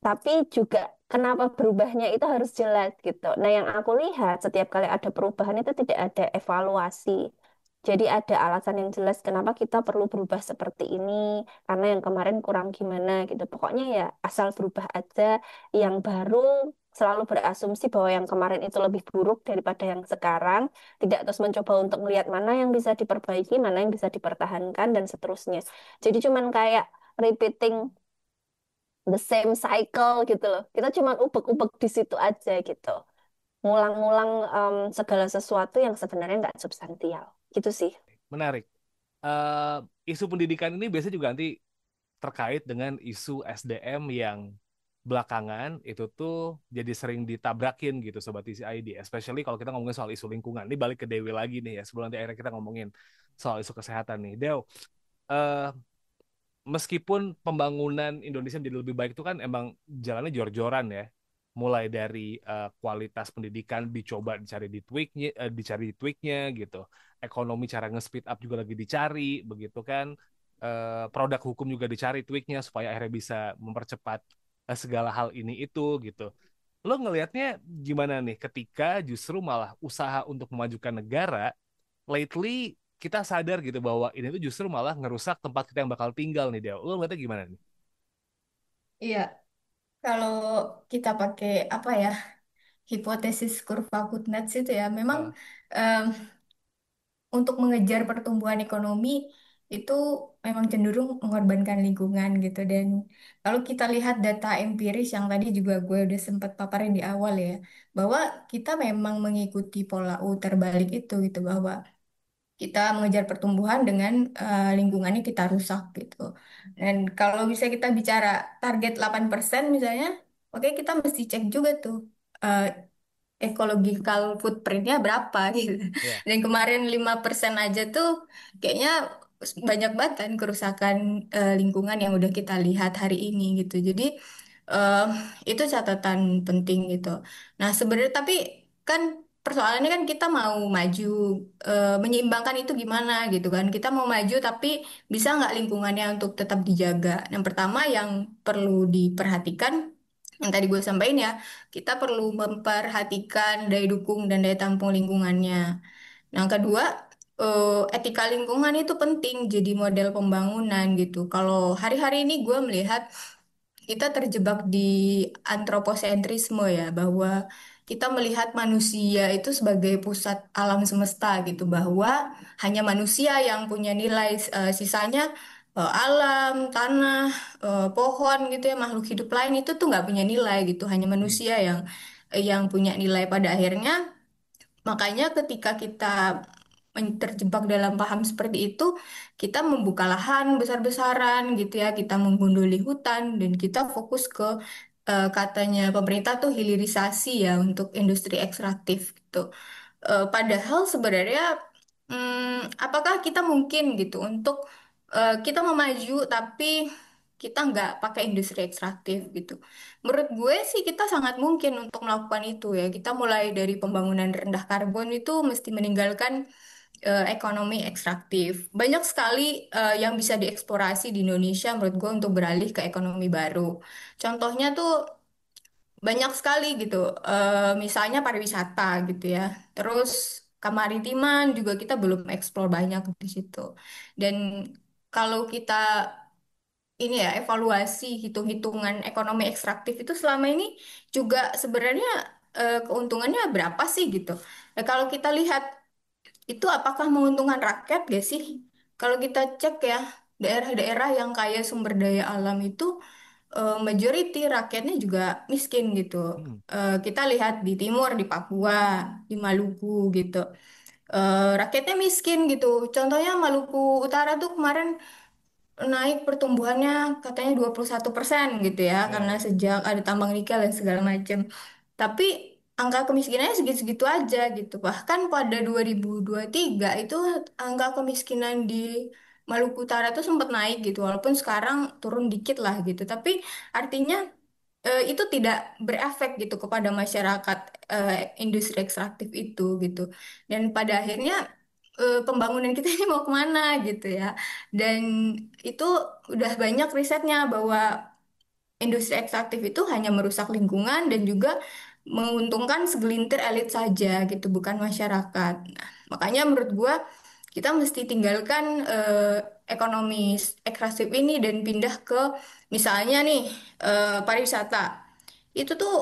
tapi juga kenapa berubahnya itu harus jelas gitu. Nah, yang aku lihat setiap kali ada perubahan itu tidak ada evaluasi. Jadi ada alasan yang jelas kenapa kita perlu berubah seperti ini, karena yang kemarin kurang gimana gitu. Pokoknya ya asal berubah aja, yang baru selalu berasumsi bahwa yang kemarin itu lebih buruk daripada yang sekarang, tidak terus mencoba untuk melihat mana yang bisa diperbaiki, mana yang bisa dipertahankan, dan seterusnya. Jadi cuman kayak repeating the same cycle gitu loh. Kita cuma ubek-ubek di situ aja gitu. Ngulang-ngulang segala sesuatu yang sebenarnya nggak substansial. Gitu sih. Menarik. Eh, Isu pendidikan ini biasanya juga nanti terkait dengan isu SDM yang belakangan itu tuh jadi sering ditabrakin gitu Sobat TCID. Especially kalau kita ngomongin soal isu lingkungan. Ini balik ke Dewi lagi nih ya, sebelum nanti akhirnya kita ngomongin soal isu kesehatan nih. Dew, eh, meskipun pembangunan Indonesia menjadi lebih baik itu kan emang jalannya jor-joran ya. Mulai dari kualitas pendidikan dicoba dicari di tweaknya gitu. Ekonomi cara nge-speed up juga lagi dicari begitu kan. Produk hukum juga dicari tweaknya supaya akhirnya bisa mempercepat segala hal ini itu gitu. Lo ngelihatnya gimana nih ketika justru malah usaha untuk memajukan negara lately kita sadar gitu bahwa ini tuh justru malah ngerusak tempat kita yang bakal tinggal nih Del. Lo ngeliatnya gimana nih? Iya, kalau kita pakai apa ya, hipotesis kurva Kuznets itu ya, memang Uh, em, untuk mengejar pertumbuhan ekonomi itu memang cenderung mengorbankan lingkungan gitu. Dan kalau kita lihat data empiris yang tadi juga gue udah sempat paparin di awal ya, bahwa kita memang mengikuti pola terbalik itu gitu, bahwa kita mengejar pertumbuhan dengan lingkungannya kita rusak gitu. Dan kalau bisa kita bicara target 8% misalnya, oke kita mesti cek juga tuh eh, ecological footprintnya berapa gitu. ya. Dan kemarin 5% aja tuh kayaknya banyak banget kan kerusakan lingkungan yang udah kita lihat hari ini gitu. Jadi eh, itu catatan penting gitu. Nah sebenarnya tapi kan persoalannya kan kita mau maju, menyeimbangkan itu gimana gitu kan. Kita mau maju tapi bisa nggak lingkungannya untuk tetap dijaga. Yang pertama yang perlu diperhatikan yang tadi gue sampaikan ya, kita perlu memperhatikan daya dukung dan daya tampung lingkungannya. Nah, yang kedua, etika lingkungan itu penting jadi model pembangunan gitu. Kalau hari-hari ini gue melihat kita terjebak di antroposentrisme ya, bahwa kita melihat manusia itu sebagai pusat alam semesta gitu, bahwa hanya manusia yang punya nilai, sisanya alam, tanah, pohon gitu ya, makhluk hidup lain itu tuh nggak punya nilai gitu, hanya Hmm. manusia yang punya nilai pada akhirnya. Makanya ketika kita terjebak dalam paham seperti itu, kita membuka lahan besar-besaran gitu ya, kita menggunduli hutan dan kita fokus ke katanya pemerintah tuh hilirisasi ya untuk industri ekstraktif gitu. Padahal sebenarnya apakah kita mungkin gitu untuk kita mau maju tapi kita nggak pakai industri ekstraktif gitu. Menurut gue sih kita sangat mungkin untuk melakukan itu ya. Kita mulai dari pembangunan rendah karbon itu mesti meninggalkan ekonomi ekstraktif. Banyak sekali yang bisa dieksplorasi di Indonesia menurut gue untuk beralih ke ekonomi baru. Contohnya tuh banyak sekali gitu. Misalnya pariwisata gitu ya. Terus kemaritiman juga kita belum eksplor banyak di situ. Dan kalau kita ini ya evaluasi hitung-hitungan ekonomi ekstraktif itu selama ini juga sebenarnya keuntungannya berapa sih gitu. Nah, kalau kita lihat itu apakah menguntungkan rakyat gak sih? Kalau kita cek ya daerah-daerah yang kaya sumber daya alam itu majority rakyatnya juga miskin gitu. Hmm. Kita lihat di timur, di Papua, di Maluku gitu. Rakyatnya miskin gitu. Contohnya Maluku Utara tuh kemarin naik pertumbuhannya katanya 21% gitu ya, karena Ya, sejak ada tambang nikel dan segala macam. Tapi angka kemiskinannya segitu-segitu aja gitu. Bahkan pada 2023 itu angka kemiskinan di Maluku Utara itu sempat naik gitu, walaupun sekarang turun dikit lah gitu. Tapi artinya itu tidak berefek gitu kepada masyarakat industri ekstraktif itu gitu. Dan pada akhirnya pembangunan kita ini mau kemana gitu ya. Dan itu udah banyak risetnya bahwa industri ekstraktif itu hanya merusak lingkungan dan juga menguntungkan segelintir elit saja gitu, bukan masyarakat. Nah, makanya menurut gua kita mesti tinggalkan ekonomi ekstraktif ini dan pindah ke misalnya nih pariwisata. Itu tuh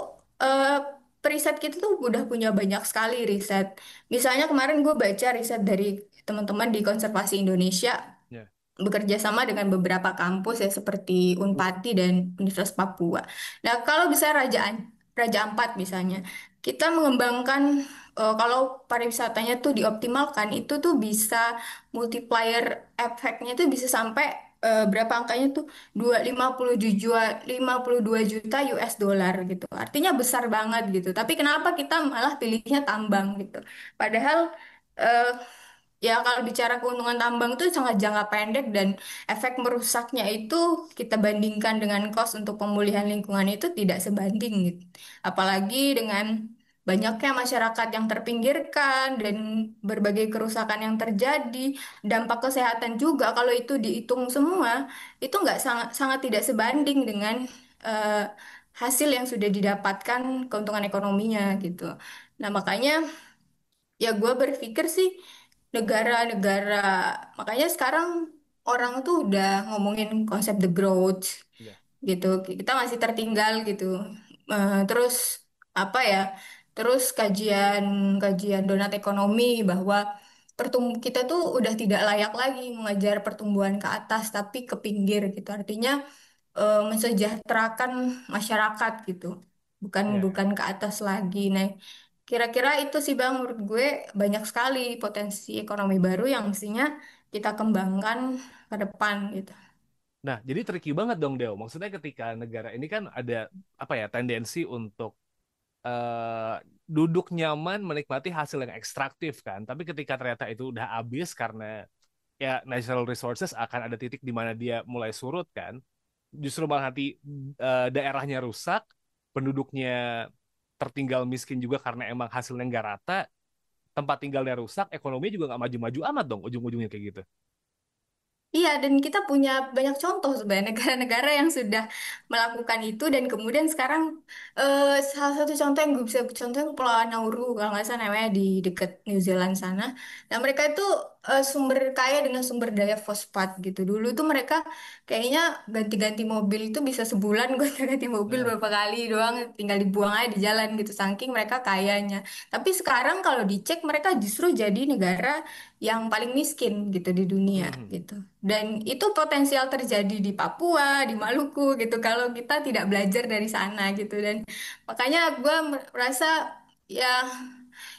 periset kita tuh udah punya banyak sekali riset. Misalnya kemarin gue baca riset dari teman-teman di Konservasi Indonesia ya, bekerja sama dengan beberapa kampus ya seperti Unpati dan Universitas Papua. Nah, kalau bisa Raja Ampat misalnya, kita mengembangkan kalau pariwisatanya tuh dioptimalkan itu tuh bisa multiplier efeknya tuh bisa sampai berapa angkanya tuh 52 juta US dollar gitu. Artinya besar banget gitu. Tapi kenapa kita malah pilihnya tambang gitu? Padahal eh, ya, kalau bicara keuntungan tambang itu sangat jangka pendek dan efek merusaknya itu kita bandingkan dengan cost untuk pemulihan lingkungan itu tidak sebanding gitu. Apalagi dengan banyaknya masyarakat yang terpinggirkan dan berbagai kerusakan yang terjadi, dampak kesehatan juga kalau itu dihitung semua itu nggak sangat sangat tidak sebanding dengan eh, hasil yang sudah didapatkan keuntungan ekonominya gitu. Nah, makanya ya gue berpikir sih negara-negara, makanya sekarang orang tuh udah ngomongin konsep the growth ya, gitu. Kita masih tertinggal gitu. Terus apa ya? Terus kajian donat ekonomi bahwa kita tuh udah tidak layak lagi mengajar pertumbuhan ke atas tapi ke pinggir gitu. Artinya mensejahterakan masyarakat gitu, bukan ya. bukan ke atas lagi. Nah, kira-kira itu sih Bang, menurut gue banyak sekali potensi ekonomi baru yang mestinya kita kembangkan ke depan gitu. Nah, jadi tricky banget dong, Deo. Maksudnya ketika negara ini kan ada apa ya tendensi untuk eh, duduk nyaman menikmati hasil yang ekstraktif kan. Tapi ketika ternyata itu udah habis karena ya natural resources akan ada titik di mana dia mulai surut kan. Justru malah nanti daerahnya rusak, penduduknya tertinggal miskin juga karena emang hasilnya nggak rata, tempat tinggalnya rusak, ekonomi juga nggak maju-maju amat dong ujung-ujungnya kayak gitu. Iya, dan kita punya banyak contoh sebenarnya negara-negara yang sudah melakukan itu dan kemudian sekarang salah satu contoh yang gue bisa contoh Pulau Nauru kalau nggak salah namanya di dekat New Zealand sana. Nah, mereka itu sumber kaya dengan sumber daya fosfat gitu. Dulu tuh mereka kayaknya ganti-ganti mobil itu bisa sebulan ganti-ganti mobil Nah, berapa kali doang, tinggal dibuang aja di jalan gitu saking mereka kayanya. Tapi sekarang kalau dicek mereka justru jadi negara yang paling miskin gitu di dunia mhm. gitu. Dan itu potensial terjadi di Papua, di Maluku gitu kalau kita tidak belajar dari sana gitu. Dan makanya gue merasa ya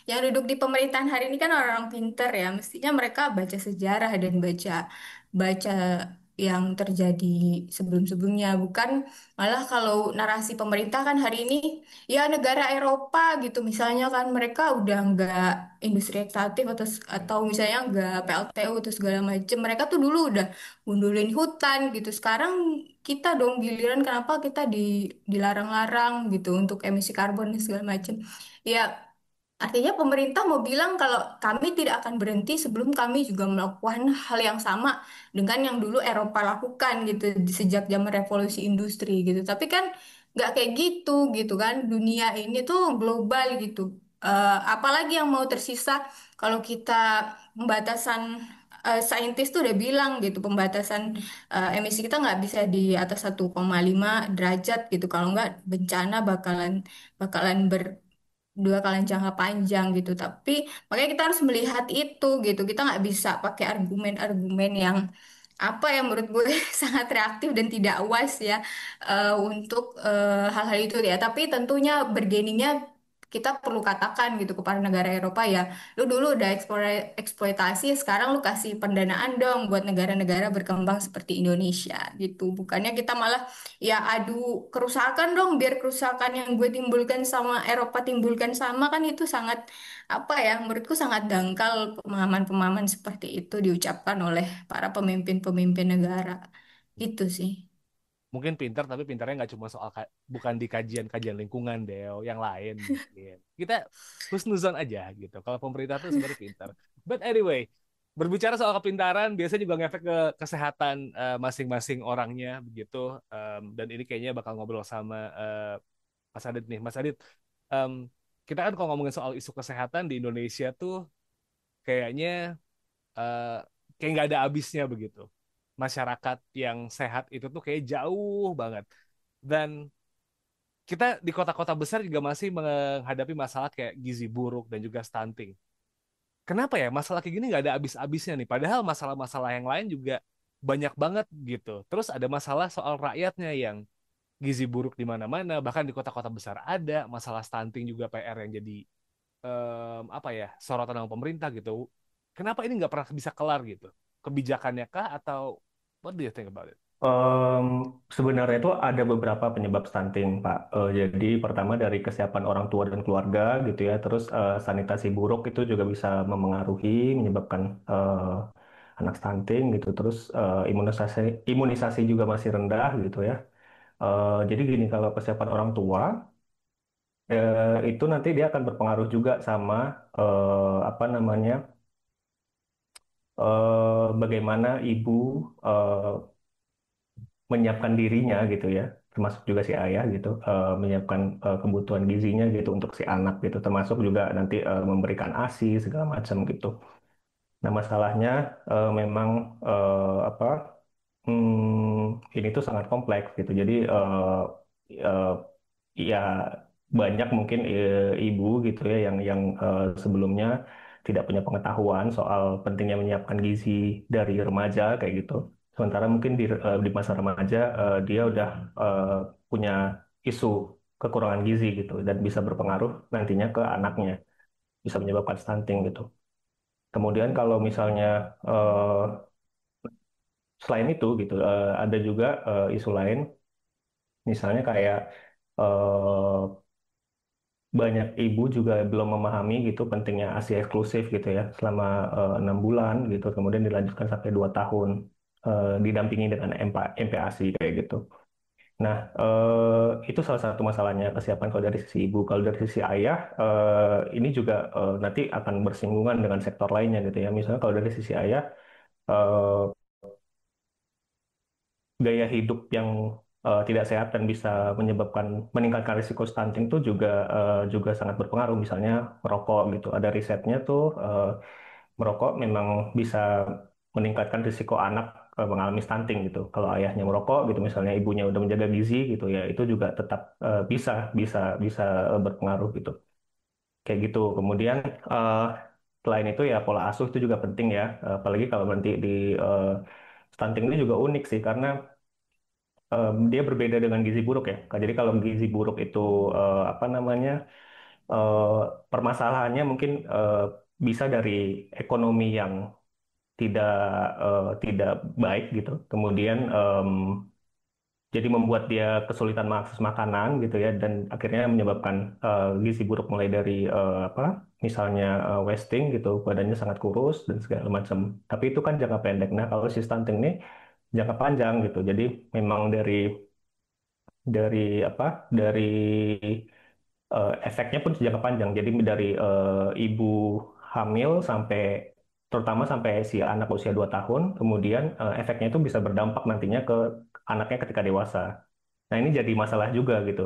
yang duduk di pemerintahan hari ini kan orang pinter ya, mestinya mereka baca sejarah dan baca baca yang terjadi sebelum-sebelumnya, bukan malah kalau narasi pemerintah kan hari ini ya negara Eropa gitu misalnya kan mereka udah nggak industri ekstraktif atau misalnya nggak PLTU atau segala macam, mereka tuh dulu udah gundulin hutan gitu, sekarang kita dong giliran kenapa kita dilarang-larang gitu untuk emisi karbon dan segala macam ya. Artinya pemerintah mau bilang kalau kami tidak akan berhenti sebelum kami juga melakukan hal yang sama dengan yang dulu Eropa lakukan gitu sejak zaman revolusi industri gitu. Tapi kan nggak kayak gitu gitu kan. Dunia ini tuh global gitu. Apalagi yang mau tersisa kalau kita pembatasan saintis tuh udah bilang gitu pembatasan emisi kita nggak bisa di atas 1,5 derajat gitu. Kalau nggak bencana bakalan bakalan dua kali jangka panjang gitu. Tapi makanya kita harus melihat itu gitu. Kita nggak bisa pakai argumen-argumen yang apa ya menurut gue sangat reaktif dan tidak wise ya untuk hal-hal itu ya. Tapi tentunya bergeningnya kita perlu katakan gitu kepada negara Eropa ya, lu dulu udah eksploitasi, sekarang lu kasih pendanaan dong buat negara-negara berkembang seperti Indonesia gitu. Bukannya kita malah ya adu kerusakan dong, biar kerusakan yang gue timbulkan sama Eropa timbulkan sama, kan itu sangat apa ya, menurutku sangat dangkal pemahaman-pemahaman seperti itu diucapkan oleh para pemimpin-pemimpin negara. Itu sih. Mungkin pintar, tapi pintarnya nggak cuma soal bukan di kajian-kajian lingkungan, Deo, yang lain mungkin. Kita husnuzon aja gitu. Kalau pemerintah tuh sebenarnya pintar. But anyway, berbicara soal kepintaran, biasanya juga ngefek ke kesehatan masing-masing orangnya begitu. Dan ini kayaknya bakal ngobrol sama Mas Adit nih. Mas Adit, em, kita kan kalau ngomongin soal isu kesehatan di Indonesia tuh kayaknya eh, kayak nggak ada habisnya begitu. Masyarakat yang sehat itu tuh kayak jauh banget. Dan kita di kota-kota besar juga masih menghadapi masalah kayak gizi buruk dan juga stunting. Kenapa ya masalah kayak gini nggak ada habis-habisnya nih? Padahal masalah-masalah yang lain juga banyak banget gitu. Terus ada masalah soal rakyatnya yang gizi buruk di mana-mana, bahkan di kota-kota besar ada masalah stunting juga PR yang jadi apa ya sorotan sama pemerintah gitu. Kenapa ini nggak pernah bisa kelar gitu? Kebijakannya kah atau what do you think about it? Em, Sebenarnya itu ada beberapa penyebab stunting, Pak. Jadi pertama dari kesiapan orang tua dan keluarga gitu ya. Terus sanitasi buruk itu juga bisa memengaruhi, menyebabkan anak stunting gitu. Terus imunisasi imunisasi juga masih rendah gitu ya. Jadi gini, kalau kesiapan orang tua itu nanti dia akan berpengaruh juga sama apa namanya bagaimana ibu eh, menyiapkan dirinya gitu ya, termasuk juga si ayah gitu, menyiapkan kebutuhan gizinya gitu untuk si anak gitu, termasuk juga nanti memberikan ASI segala macam gitu. Nah masalahnya memang apa ini tuh sangat kompleks gitu. Jadi eh, ya banyak mungkin ibu gitu ya yang sebelumnya tidak punya pengetahuan soal pentingnya menyiapkan gizi dari remaja kayak gitu. Sementara mungkin di masa remaja dia udah eh, punya isu kekurangan gizi gitu dan bisa berpengaruh nantinya ke anaknya, bisa menyebabkan stunting gitu. Kemudian kalau misalnya selain itu gitu ada juga isu lain, misalnya kayak eh, banyak ibu juga belum memahami gitu pentingnya ASI eksklusif gitu ya selama 6 bulan gitu, kemudian dilanjutkan sampai 2 tahun didampingi dengan MPASI kayak gitu. Nah, itu salah satu masalahnya kesiapan kalau dari sisi ibu. Kalau dari sisi ayah, ini juga nanti akan bersinggungan dengan sektor lainnya gitu ya. Misalnya kalau dari sisi ayah, eh, gaya hidup yang tidak sehat dan bisa menyebabkan meningkatkan risiko stunting itu juga sangat berpengaruh. Misalnya merokok gitu. Ada risetnya tuh merokok memang bisa meningkatkan risiko anak mengalami stunting gitu. Kalau ayahnya merokok gitu, misalnya ibunya udah menjaga gizi gitu ya, itu juga tetap bisa bisa bisa berpengaruh gitu. Kayak gitu. Kemudian eh, selain itu ya pola asuh itu juga penting ya. Apalagi kalau nanti di eh, stunting ini juga unik sih karena dia berbeda dengan gizi buruk ya. Jadi kalau gizi buruk itu apa namanya eh, permasalahannya mungkin bisa dari ekonomi yang tidak tidak baik gitu. Kemudian jadi membuat dia kesulitan mengakses makanan gitu ya, dan akhirnya menyebabkan gizi buruk mulai dari apa misalnya wasting gitu, badannya sangat kurus dan segala macam. Tapi itu kan jangka pendek. Nah kalau si stunting ini jangka panjang gitu. Jadi memang dari apa dari efeknya pun jangka panjang. Jadi dari ibu hamil sampai terutama sampai si anak usia 2 tahun, kemudian efeknya itu bisa berdampak nantinya ke anaknya ketika dewasa. Nah, ini jadi masalah juga gitu.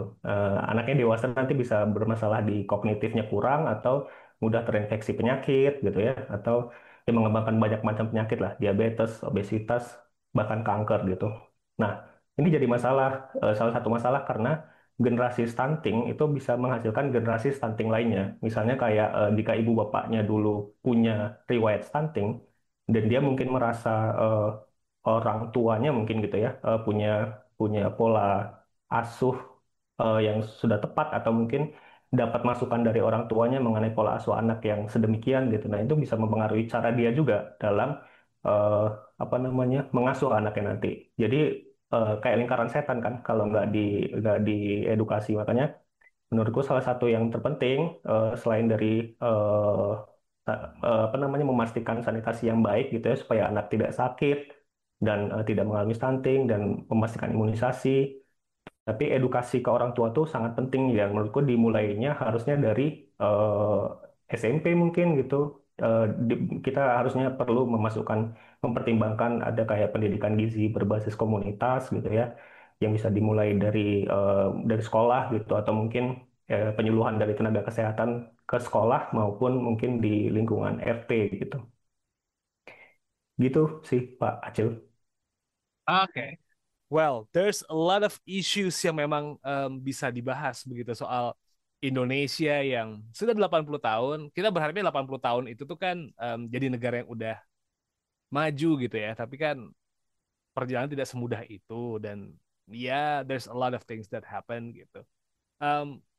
Anaknya dewasa nanti bisa bermasalah di kognitifnya kurang atau mudah terinfeksi penyakit gitu ya, atau yang mengembangkan banyak macam penyakit lah, diabetes, obesitas, bahkan kanker gitu. Nah, ini jadi masalah, salah satu masalah karena generasi stunting itu bisa menghasilkan generasi stunting lainnya. Misalnya kayak jika ibu bapaknya dulu punya riwayat stunting dan dia mungkin merasa orang tuanya mungkin gitu ya punya punya pola asuh yang sudah tepat atau mungkin dapat masukan dari orang tuanya mengenai pola asuh anak yang sedemikian gitu. Nah, itu bisa mempengaruhi cara dia juga dalam eh, apa namanya mengasuh anaknya nanti. Jadi kayak lingkaran setan kan kalau nggak diedukasi. Makanya menurutku salah satu yang terpenting selain dari eh, apa namanya memastikan sanitasi yang baik gitu ya supaya anak tidak sakit dan tidak mengalami stunting dan memastikan imunisasi. Tapi edukasi ke orang tua tuh sangat penting ya. Menurutku dimulainya harusnya dari SMP mungkin gitu. Kita harusnya perlu mempertimbangkan ada kayak pendidikan gizi berbasis komunitas gitu ya, yang bisa dimulai dari sekolah gitu atau mungkin penyuluhan dari tenaga kesehatan ke sekolah maupun mungkin di lingkungan RT gitu. Gitu sih Pak Acil. Oke. Well, there's a lot of issues yang memang bisa dibahas begitu soal Indonesia yang sudah 80 tahun. Kita berharapnya 80 tahun itu tuh kan jadi negara yang udah maju gitu ya. Tapi kan perjalanan tidak semudah itu dan ya there's a lot of things that happen gitu.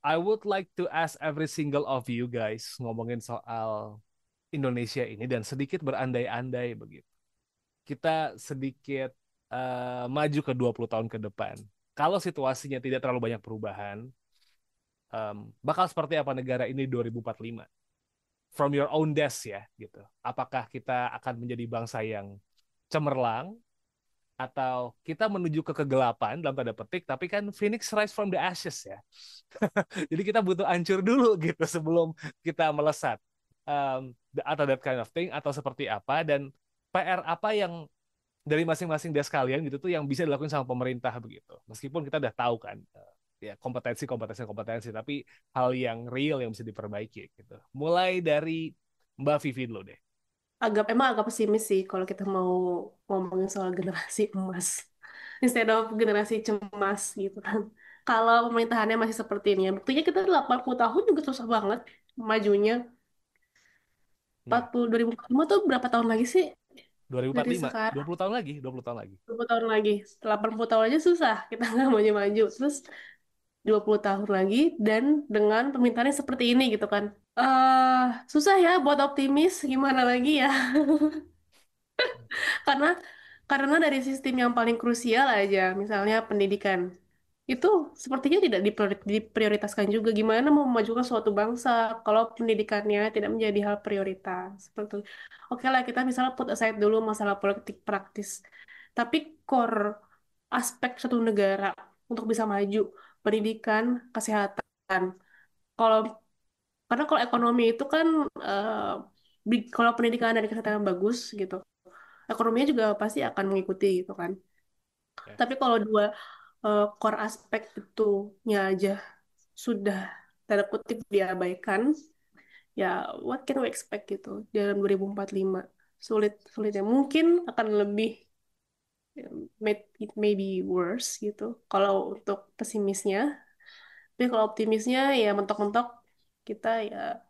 I would like to ask every single of you guys ngomongin soal Indonesia ini dan sedikit berandai-andai begitu. Kita sedikit maju ke 20 tahun ke depan. Kalau situasinya tidak terlalu banyak perubahan, bakal seperti apa negara ini 2045? From your own desk ya, gitu. Apakah kita akan menjadi bangsa yang cemerlang atau kita menuju ke kegelapan dalam tanda petik, tapi kan Phoenix rise from the ashes ya. Jadi kita butuh hancur dulu gitu sebelum kita melesat. Atau that kind of thing atau seperti apa dan PR apa yang dari masing-masing desk kalian gitu tuh yang bisa dilakukan sama pemerintah begitu. Meskipun kita udah tahu kan ya kompetensi tapi hal yang real yang bisa diperbaiki gitu. Mulai dari Mbak Vivi dulu deh. Emang agak pesimis sih kalau kita mau ngomongin soal generasi emas. Instead of generasi cemas gitu kan. Kalau pemerintahannya masih seperti ini ya. Buktinya kita 80 tahun juga susah banget majunya. Ya, 2045 tuh berapa tahun lagi sih? Dari 2045, sekarang 20 tahun lagi, 20 tahun lagi. 20 tahun lagi. 80 tahun aja susah. Kita nggak maju-maju. Terus 20 tahun lagi dan dengan pemerintahannya seperti ini gitu kan. Susah ya buat optimis gimana lagi ya. Karena dari sistem yang paling krusial aja, misalnya pendidikan, itu sepertinya tidak diprioritaskan juga. Gimana mau memajukan suatu bangsa kalau pendidikannya tidak menjadi hal prioritas? Seperti, oke lah kita misalnya put aside dulu masalah politik praktis, tapi core aspek suatu negara untuk bisa maju, pendidikan, kesehatan. Kalau karena kalau ekonomi itu kan kalau pendidikan dan kesehatan bagus gitu, ekonominya juga pasti akan mengikuti gitu kan. Ya. Tapi kalau dua core aspek itunya aja sudah tanda kutip diabaikan, ya what can we expect gitu dalam 2045? Sulit sulitnya mungkin akan lebih it may be worse gitu. Kalau untuk pesimisnya, tapi kalau optimisnya ya mentok-mentok kita ya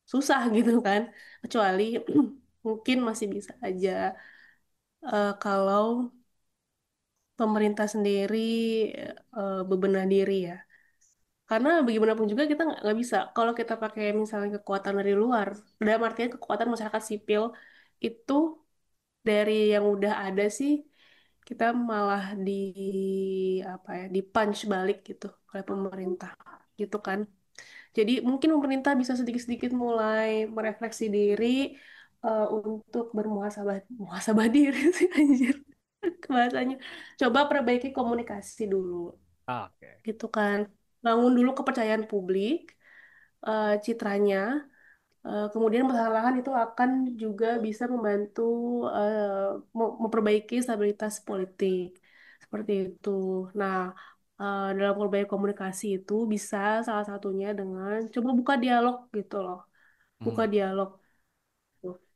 susah gitu kan. Kecuali mungkin masih bisa aja kalau pemerintah sendiri bebenah diri ya. Karena bagaimanapun juga kita nggak bisa. Kalau kita pakai misalnya kekuatan dari luar, dalam artian kekuatan masyarakat sipil itu dari yang udah ada sih kita malah apa ya di punch balik gitu oleh pemerintah gitu kan. Jadi mungkin pemerintah bisa sedikit-sedikit mulai merefleksi diri untuk bermuhasabah muhasabah diri sih anjir bahasanya. Coba perbaiki komunikasi dulu Oke. gitu kan. Bangun dulu kepercayaan publik, citranya. Kemudian perlahan itu akan juga bisa membantu memperbaiki stabilitas politik. Seperti itu. Nah, dalam berbagai komunikasi itu bisa salah satunya dengan coba buka dialog gitu loh. Buka Hmm. dialog.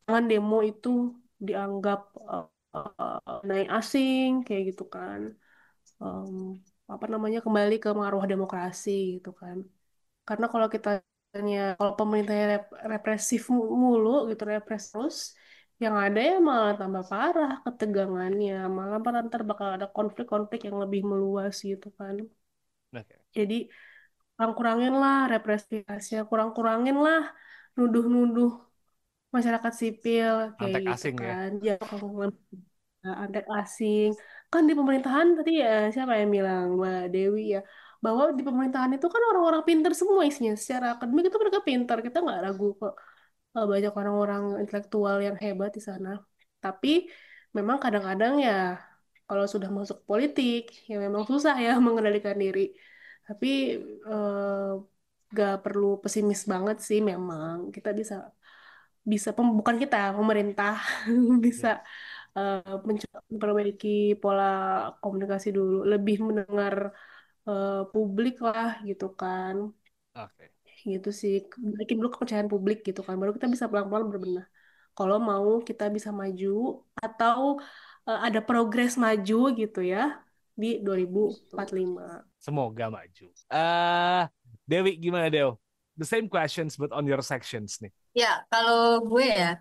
Jangan demo itu dianggap naik asing kayak gitu kan. Em, apa namanya kembali ke marwah demokrasi gitu kan. Karena kalau pemerintahnya represif mulu gitu, represif terus, yang ada ya malah tambah parah ketegangannya, malah ntar bakal ada konflik-konflik yang lebih meluas gitu kan. Oke. Jadi kurang-kurangin lah representasinya, kurang-kurangin lah nuduh-nuduh masyarakat sipil kayak Antek gitu asing ya. kan. Ya kalau ada asing kan di pemerintahan tadi ya siapa yang bilang Mbak Dewi ya bahwa di pemerintahan itu kan orang-orang pinter semua isinya secara akademik itu mereka pinter kita nggak ragu kok. Banyak orang-orang intelektual yang hebat di sana tapi memang kadang-kadang ya kalau sudah masuk politik ya memang susah ya mengendalikan diri tapi eh, gak perlu pesimis banget sih memang kita bisa bisa bukan kita pemerintah bisa Ya, eh, mencoba memperbaiki pola komunikasi dulu, lebih mendengar publik lah gitu kan, oke. gitu sih. Balikin dulu kepercayaan publik gitu kan, baru kita bisa pelan-pelan berbenah. Kalau mau kita bisa maju atau ada progres maju gitu ya di Justru. 2045. Semoga maju. Dewi gimana Dew? The same questions but on your sections nih. Ya, kalau gue ya,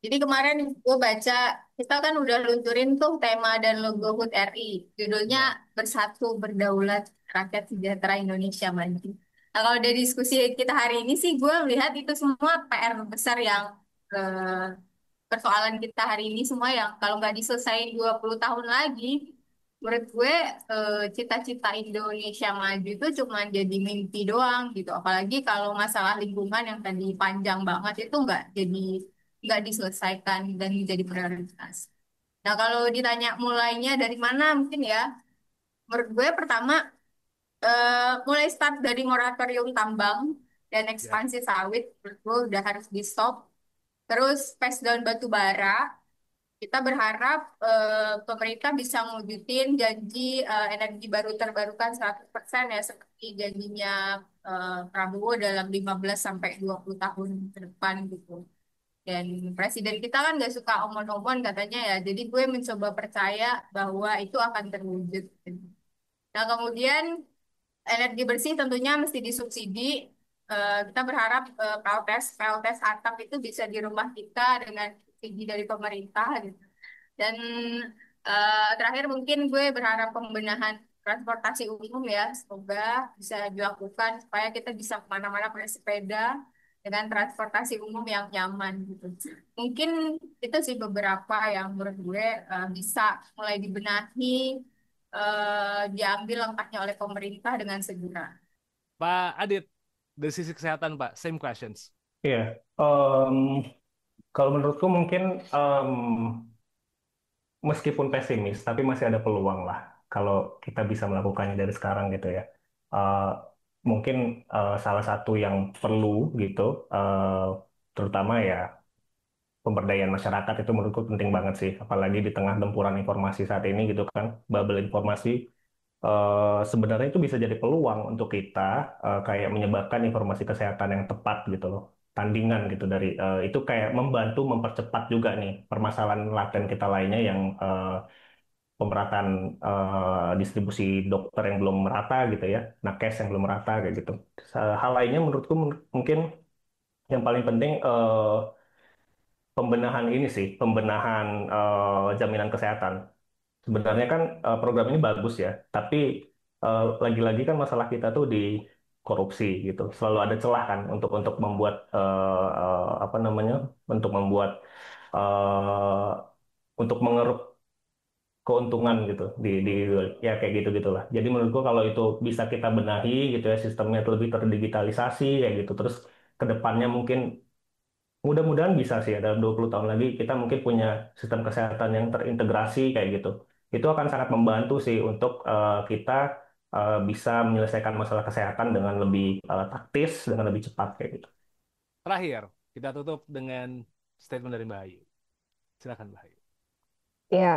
jadi kemarin gue baca, kita kan udah luncurin tuh tema dan logo HUT RI. Judulnya Ya, Bersatu Berdaulat Rakyat Sejahtera Indonesia Maju. Nah, kalau dari diskusi kita hari ini sih, gue melihat itu semua PR besar yang eh, persoalan kita hari ini semua yang kalau nggak diselesain 20 tahun lagi, menurut gue cita-cita Indonesia maju itu cuma jadi mimpi doang gitu. Apalagi kalau masalah lingkungan yang tadi panjang banget itu nggak diselesaikan dan menjadi prioritas. Nah, kalau ditanya mulainya dari mana mungkin ya, menurut gue pertama mulai start dari moratorium tambang dan ya. ekspansi sawit, menurut gue udah harus di stop. Terus phase down batu bara, kita berharap pemerintah bisa mewujudin janji energi baru terbarukan 100% ya seperti janjinya Prabowo dalam 15 sampai 20 tahun ke depan gitu. Dan presiden kita kan nggak suka omon-omon katanya ya. Jadi gue mencoba percaya bahwa itu akan terwujud. Nah, kemudian energi bersih tentunya mesti disubsidi. Kita berharap PLTS atap itu bisa di rumah kita dengan subsidi dari pemerintah gitu. Dan terakhir mungkin gue berharap pembenahan transportasi umum ya, semoga bisa dilakukan supaya kita bisa kemana-mana pakai sepeda dengan transportasi umum yang nyaman gitu. Mungkin itu sih beberapa yang menurut gue bisa mulai dibenahi, diambil langkahnya oleh pemerintah dengan segera. Pak Adit, dari sisi kesehatan Pak, same questions. Iya, em, kalau menurutku mungkin meskipun pesimis, tapi masih ada peluang lah kalau kita bisa melakukannya dari sekarang gitu ya. Eh, Mungkin salah satu yang perlu gitu, terutama ya pemberdayaan masyarakat itu menurutku penting banget sih, apalagi di tengah gempuran informasi saat ini gitu kan, bubble informasi. Sebenarnya itu bisa jadi peluang untuk kita kayak menyebarkan informasi kesehatan yang tepat gitu loh, tandingan gitu dari itu kayak membantu mempercepat juga nih permasalahan laten kita lainnya yang pemerataan distribusi dokter yang belum merata gitu ya, nakes yang belum merata kayak gitu. Hal lainnya menurutku mungkin yang paling penting pembenahan ini sih, pembenahan jaminan kesehatan. Sebenarnya kan program ini bagus ya, tapi lagi-lagi kan masalah kita tuh di korupsi gitu. Selalu ada celah kan untuk membuat apa namanya, untuk membuat eh, untuk mengeruk keuntungan gitu di ya kayak gitu gitulah. Jadi menurutku kalau itu bisa kita benahi gitu ya sistemnya lebih terdigitalisasi kayak gitu. Terus ke depannya mungkin mudah-mudahan bisa sih ya, dalam 20 tahun lagi kita mungkin punya sistem kesehatan yang terintegrasi kayak gitu. Itu akan sangat membantu sih untuk kita bisa menyelesaikan masalah kesehatan dengan lebih taktis, dengan lebih cepat kayak gitu. Terakhir, kita tutup dengan statement dari Mbak Ayu. Silakan Mbak Ayu. Ya,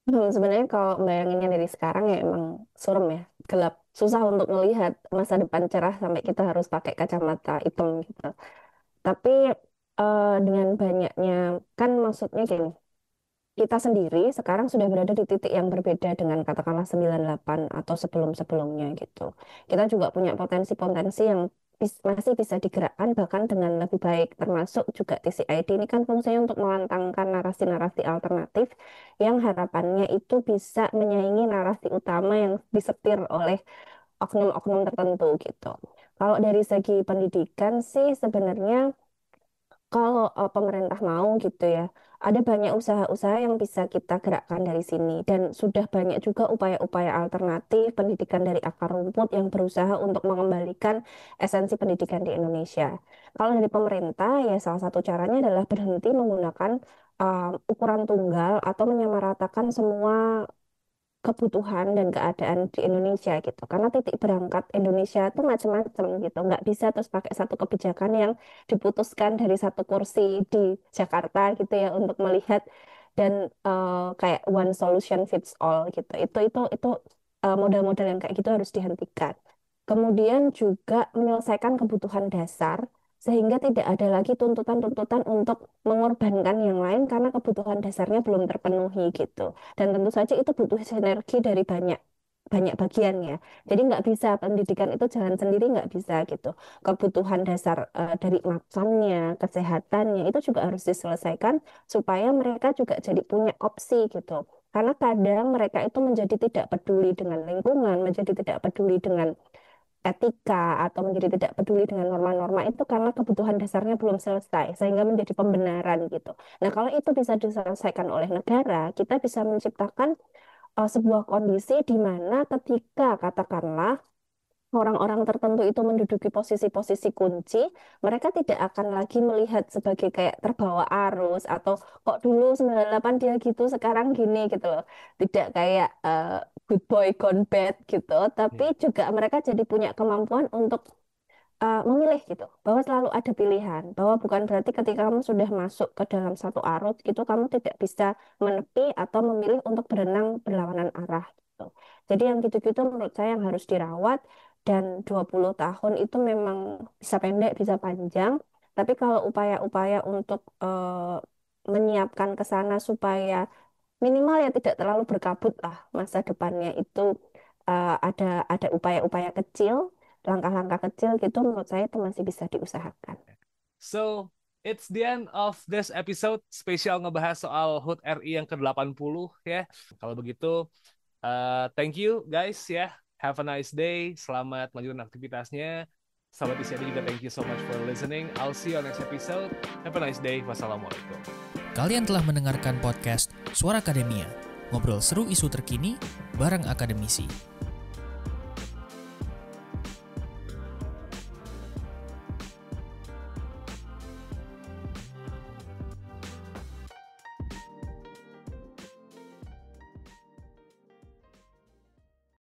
sebenarnya kalau bayanginnya dari sekarang ya emang suram ya, gelap, susah untuk melihat masa depan cerah sampai kita harus pakai kacamata hitam gitu. Tapi dengan banyaknya, kan maksudnya gini, kita sendiri sekarang sudah berada di titik yang berbeda dengan katakanlah 98 atau sebelum-sebelumnya gitu. Kita juga punya potensi-potensi yang masih bisa digerakkan bahkan dengan lebih baik, termasuk juga TCID ini kan fungsinya untuk melantangkan narasi-narasi alternatif yang harapannya itu bisa menyaingi narasi utama yang disetir oleh oknum-oknum tertentu gitu. Kalau dari segi pendidikan sih sebenarnya kalau pemerintah mau gitu ya, ada banyak usaha-usaha yang bisa kita gerakkan dari sini dan sudah banyak juga upaya-upaya alternatif pendidikan dari akar rumput yang berusaha untuk mengembalikan esensi pendidikan di Indonesia. Kalau dari pemerintah ya salah satu caranya adalah berhenti menggunakan ukuran tunggal atau menyamaratakan semua kebutuhan dan keadaan di Indonesia gitu. Karena titik berangkat Indonesia itu macam-macam gitu. Nggak bisa terus pakai satu kebijakan yang diputuskan dari satu kursi di Jakarta gitu ya untuk melihat dan kayak one solution fits all gitu. Itu model-model yang kayak gitu harus dihentikan. Kemudian juga menyelesaikan kebutuhan dasar sehingga tidak ada lagi tuntutan-tuntutan untuk mengorbankan yang lain karena kebutuhan dasarnya belum terpenuhi gitu. Dan tentu saja itu butuh sinergi dari banyak banyak bagian ya. Jadi nggak bisa pendidikan itu jalan sendiri nggak bisa gitu. Kebutuhan dasar dari makannya, kesehatannya itu juga harus diselesaikan supaya mereka juga jadi punya opsi gitu. Karena kadang mereka itu menjadi tidak peduli dengan lingkungan, menjadi tidak peduli dengan etika atau menjadi tidak peduli dengan norma-norma itu karena kebutuhan dasarnya belum selesai sehingga menjadi pembenaran gitu. Nah, kalau itu bisa diselesaikan oleh negara, kita bisa menciptakan sebuah kondisi di mana ketika katakanlah orang-orang tertentu itu menduduki posisi-posisi kunci, mereka tidak akan lagi melihat sebagai kayak terbawa arus atau kok dulu 98 dia gitu, sekarang gini gitu loh. Tidak kayak good boy gone bad gitu, tapi Ya. juga mereka jadi punya kemampuan untuk memilih gitu, bahwa selalu ada pilihan, bahwa bukan berarti ketika kamu sudah masuk ke dalam satu arus gitu, kamu tidak bisa menepi atau memilih untuk berenang berlawanan arah gitu. Jadi yang gitu-gitu menurut saya yang harus dirawat dan 20 tahun itu memang bisa pendek, bisa panjang, tapi kalau upaya-upaya untuk menyiapkan ke sana supaya minimal ya tidak terlalu berkabut lah masa depannya itu ada upaya-upaya kecil, langkah-langkah kecil gitu menurut saya itu masih bisa diusahakan. So, it's the end of this episode spesial ngebahas soal HUT RI yang ke-80 ya. Kalau begitu, thank you guys ya. Have a nice day. Selamat melanjutkan aktivitasnya. Sahabat ICD juga thank you so much for listening. I'll see you on next episode. Have a nice day. Wassalamualaikum. Kalian telah mendengarkan podcast Suara Akademia, ngobrol seru isu terkini bareng akademisi.